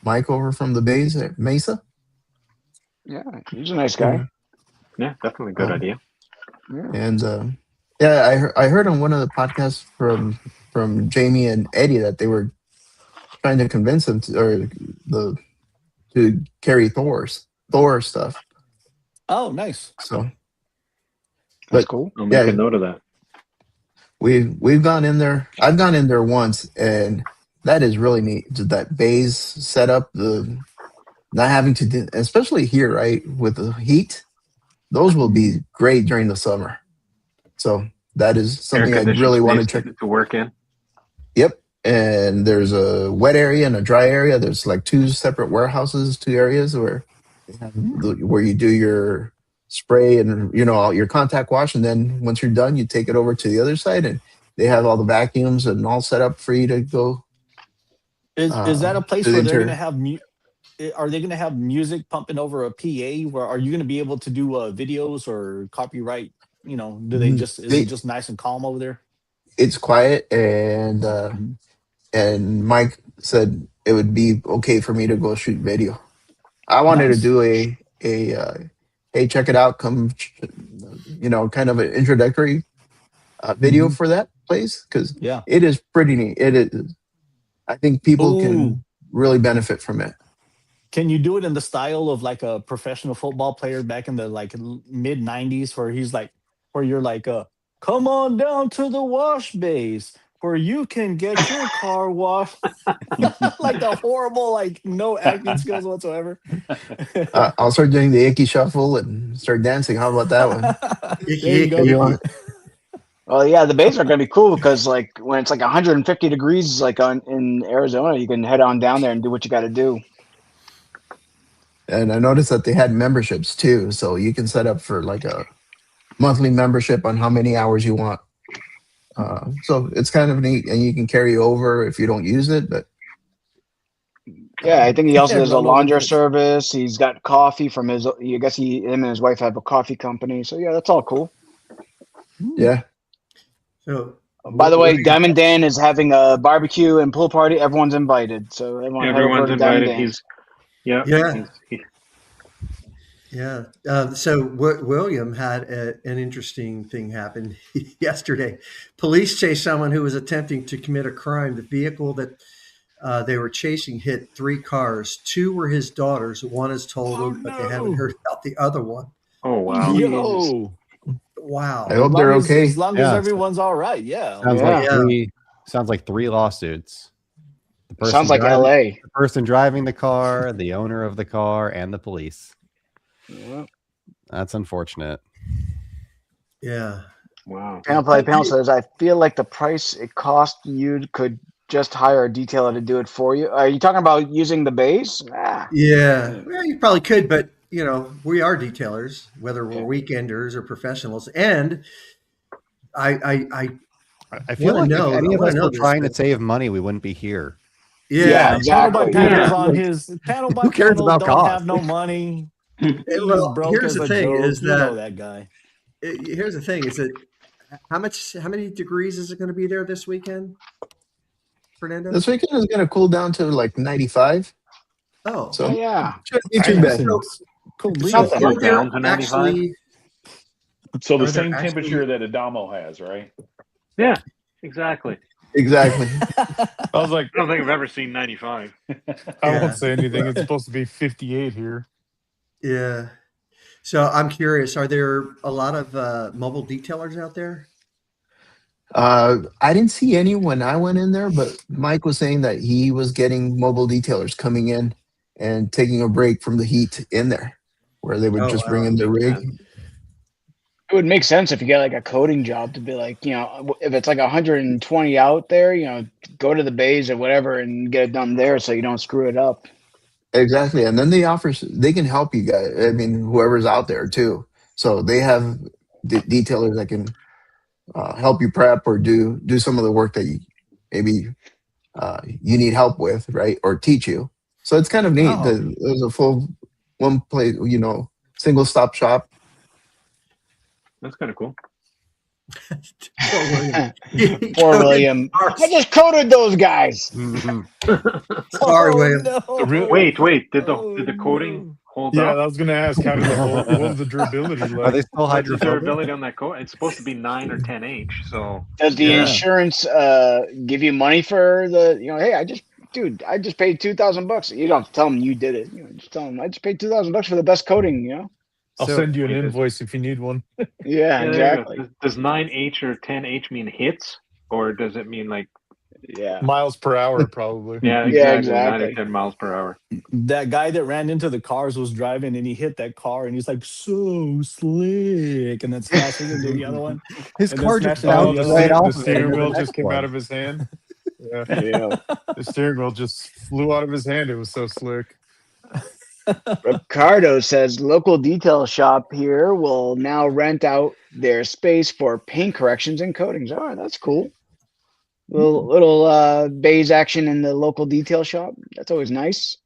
Mike over from the Bays at Mesa. Yeah, he's a nice guy. Yeah, definitely good idea. Yeah. And I heard on one of the podcasts from Jamie and Eddie that they were trying to convince him to carry Thor stuff. Oh, nice. So that's cool. I'll make a note of that. We've gone in there. I've gone in there once, and that is really neat. That bays setup, the not having to do, especially here, right, with the heat, those will be great during the summer. So that is something I really want to check to work in. Yep. And there's a wet area and a dry area. There's like two separate warehouses, two areas where you do your spray and all your contact wash, and then once you're done, you take it over to the other side, and they have all the vacuums and all set up for you to go. Is that a place where they're going to have? Are they going to have music pumping over a PA? Where are you going to be able to do videos or copyright? Do they just is it just nice and calm over there? It's quiet, and Mike said it would be okay for me to go shoot video. I wanted to do a hey, check it out, come, kind of an introductory video for that place, because it is pretty neat. It is. I think people can really benefit from it. Can you do it in the style of like a professional football player back in the mid 90s, where you're like, come on down to the wash bays where you can get your car washed? Like the horrible, no acting skills whatsoever. I'll start doing the icky shuffle and start dancing. How about that one? There you go. Well, yeah, the bays are going to be cool because when it's 150 degrees in Arizona, you can head on down there and do what you got to do. And I noticed that they had memberships too, so you can set up for a monthly membership on how many hours you want. So it's kind of neat, and you can carry over if you don't use it. But yeah, I think he also does a laundry service. He's got coffee from his. I guess him and his wife have a coffee company. So yeah, that's all cool. Yeah. So, by the way, Diamond Dan is having a barbecue and pool party. Everyone's invited. So everyone's invited. Yeah. So William had an interesting thing happen yesterday. Police chased someone who was attempting to commit a crime. The vehicle that they were chasing hit 3 cars. 2 were his daughters. One is totaled, but they haven't heard about the other one. Oh, wow. Yo. Wow. I hope they're okay. As long as everyone's all right. Yeah. Sounds like 3 lawsuits. Sounds like LA. The person driving the car, the owner of the car, and the police. Yeah. That's unfortunate. Yeah. Wow. Panel says, I feel like the price it cost you could just hire a detailer to do it for you. Are you talking about using the bays? Yeah. Well, you probably could, but we are detailers, whether we're weekenders or professionals. And I feel like if any of us were trying to save money, we wouldn't be here. Yeah, Panel by exactly. panels Yeah. on his panel by Who cares panels about don't cost? have no money. He's well, broke here's as the a thing: joke. is You know that that guy. here's the thing: is that how many degrees is it going to be there this weekend, Fernando? This weekend is going to cool down to like 95. Oh, So Oh yeah. shouldn't be too Nice bad. and cool so breeze. Nothing. are Cool there down to 95. actually So the are there same actually temperature that Adamo has, right? Yeah, exactly. Exactly. I was like, I don't think I've ever seen 95. I yeah won't say anything. It's supposed to be 58 here. yeah? So I'm curious: are there a lot of mobile detailers out there? I didn't see any when I went in there, but Mike was saying that he was getting mobile detailers coming in and taking a break from the heat in there, where they would Oh just bring wow, in the Makes rig. sense. It would make sense if you get like a coding job to be like, if it's like 120 out there, go to the bays or whatever and get it done there so you don't screw it up. Exactly. And then they can help you guys. I mean, whoever's out there too. So they have detailers that can help you prep or do some of the work that maybe you need help with, right? Or teach you. So it's kind of neat. oh, There's a full one place, single stop shop. That's kind of cool. Poor William. Poor William. I just coded those guys. Mhm. Sorry, William. The real, Wait. Did the coating hold yeah, up? I was gonna ask, how did the whole, what was the durability Are they like? still What's the hydrophobic? durability on that coat? It's supposed to be 9 or 10H. So Does the Yeah. insurance give you money for hey, I just paid $2,000. You don't have to tell them you did it. Just tell them I just paid $2,000 for the best coding, I'll So send you an Wait, invoice if you need one. Yeah, yeah, there you exactly. go. Does 9H or 10H mean hits, or does it mean like Yeah. Miles per hour, probably. yeah, Yeah, exactly 9 or exactly. 10 miles per hour? That guy that ran into the cars was driving and he hit that car and he's like so slick and then smashing into the other one his and then car just smashing into Oh, the bounced other right one. off the of it steering into the wheel just next came out one. of his hand. Yeah, Yeah. the steering wheel just flew out of his hand. It was so slick. Ricardo says local detail shop here will now rent out their space for paint corrections and coatings. All right, that's cool. Little bays action in the local detail shop. That's always nice.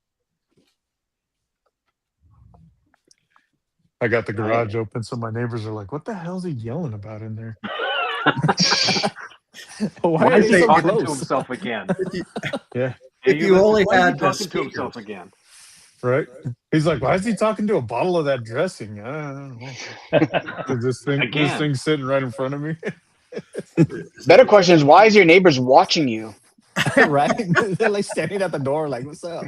I got the garage open, so my neighbors are like, "What the hell's he yelling about in there?" Why Why are is they he so talking to close? himself again? Yeah, If you only Why is he had the talking to himself speaker. again? right. He's like, "Why is he talking to a bottle of that dressing?" I don't know. 'Cause this Again. thing's sitting right in front of me. Better question is, why is your neighbors watching you? Right? They're like standing at the door like, what's up?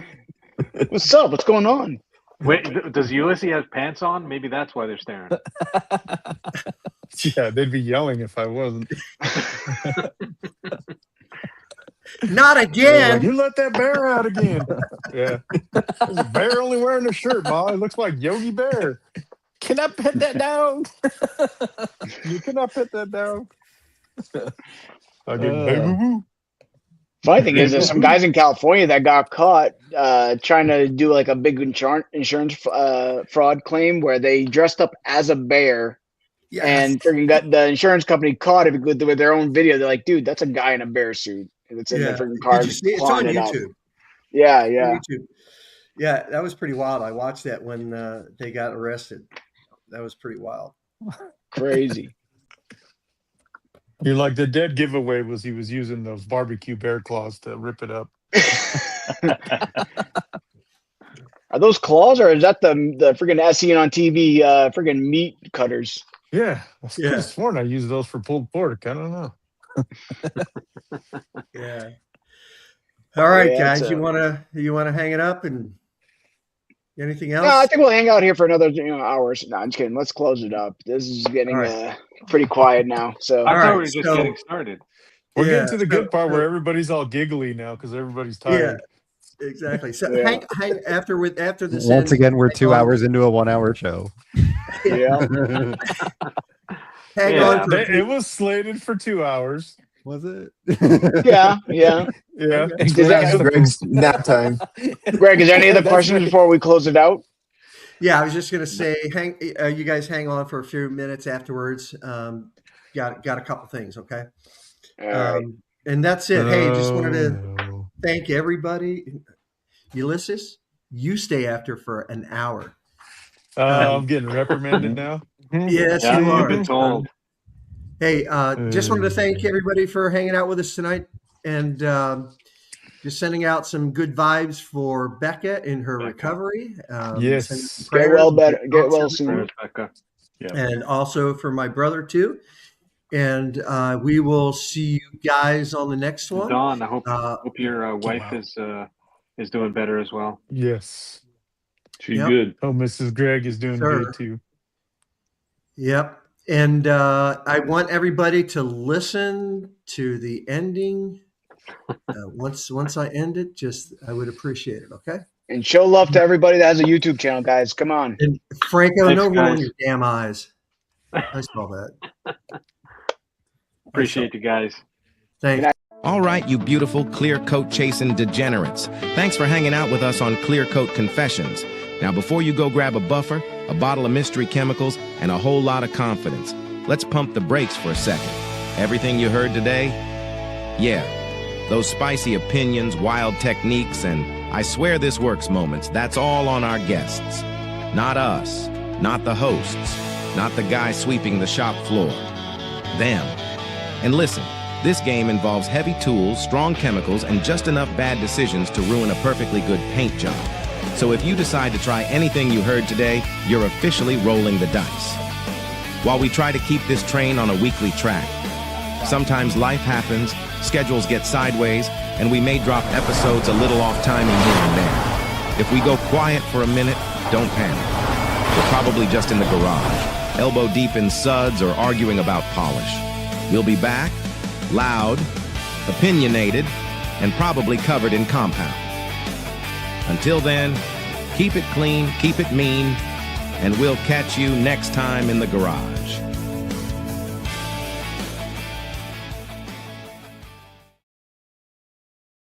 What's up? What's going on? Wait, does Ulysses have pants on? Maybe that's why they're staring. Yeah, they'd be yelling if I wasn't. Not They're like, again. "You let that bear out again." Yeah, there's a bear only wearing a shirt, Ma. It looks like Yogi Bear. Can I pet that down? You cannot put that down. I get baby woo. Funny thing is, there's some guys in California that got caught trying to do like a big insurance fraud claim where they dressed up as a bear Yes. and freaking got the insurance company caught it with their own video. They're like, dude, that's a guy in a bear suit. And it's in the Yeah. freaking car. Did you see it? It's on clawing it up. YouTube. Yeah, It's on yeah. YouTube. Yeah, that was pretty wild. I watched that when they got arrested. That was pretty wild. Crazy. You're like, the dead giveaway was he was using those barbecue bear claws to rip it up. Are those claws or is that the freaking as seen on TV freaking meat cutters? Yeah, I could Yeah. have sworn I used those for pulled pork. I don't know. Yeah. All right, Yeah, guys. You wanna hang it up and anything else? No, I think we'll hang out here for another hours. No, I'm just kidding. Let's close it up. This is getting pretty quiet now. So I thought right, we were just so- getting started. We're Yeah, getting to the so- good part so- where everybody's all giggly now because everybody's Yeah, tired. exactly. So Yeah. hang after this. Once ends, again, we're hang 2 on- hours into a 1 hour show. yeah. Hang Yeah. on for a It few. was slated for 2 hours. Was it? Yeah. Yeah. Is that, Greg's nap time. Greg, is there any other That's questions right. before we close it out? Yeah, I was just gonna say, you guys hang on for a few minutes afterwards. Got a couple things, okay? All right. And that's it. Hey, just wanted to Oh, no. thank everybody. Ulysses, you stay after for an hour. I'm getting reprimanded now. Yes, Yeah, you you've are. been told. Hey, just wanted to thank everybody for hanging out with us tonight, and just sending out some good vibes for Becca in her recovery. Sending some Yes. Get prayers well and better. Get thoughts well out to soon. her. Becca. Yeah. And also for my brother too. And we will see you guys on the next one. Dawn, I hope your Get wife well. is doing better as well. Yes. She's Yep. good. Oh, Mrs. Greg is doing Sir. good too. Yep. And I want everybody to listen to the ending. Once I end it, I would appreciate it. Okay. And show love to everybody that has a YouTube channel, guys. Come on. And Franco, Thanks, no roll in guys. your damn eyes. I saw that. Appreciate you guys. Thanks. All right, you beautiful clear coat chasing degenerates. Thanks for hanging out with us on Clearcoat Confessions. Now, before you go grab a buffer, a bottle of mystery chemicals, and a whole lot of confidence, let's pump the brakes for a second. Everything you heard today? Yeah, those spicy opinions, wild techniques, and I swear this works moments, that's all on our guests. Not us, not the hosts, not the guy sweeping the shop floor. Them. And listen, this game involves heavy tools, strong chemicals, and just enough bad decisions to ruin a perfectly good paint job. So if you decide to try anything you heard today, you're officially rolling the dice. While we try to keep this train on a weekly track, sometimes life happens, schedules get sideways, and we may drop episodes a little off timing here and there. If we go quiet for a minute, don't panic. We're probably just in the garage, elbow deep in suds or arguing about polish. We'll be back, loud, opinionated, and probably covered in compound. Until then, keep it clean, keep it mean, and we'll catch you next time in the garage.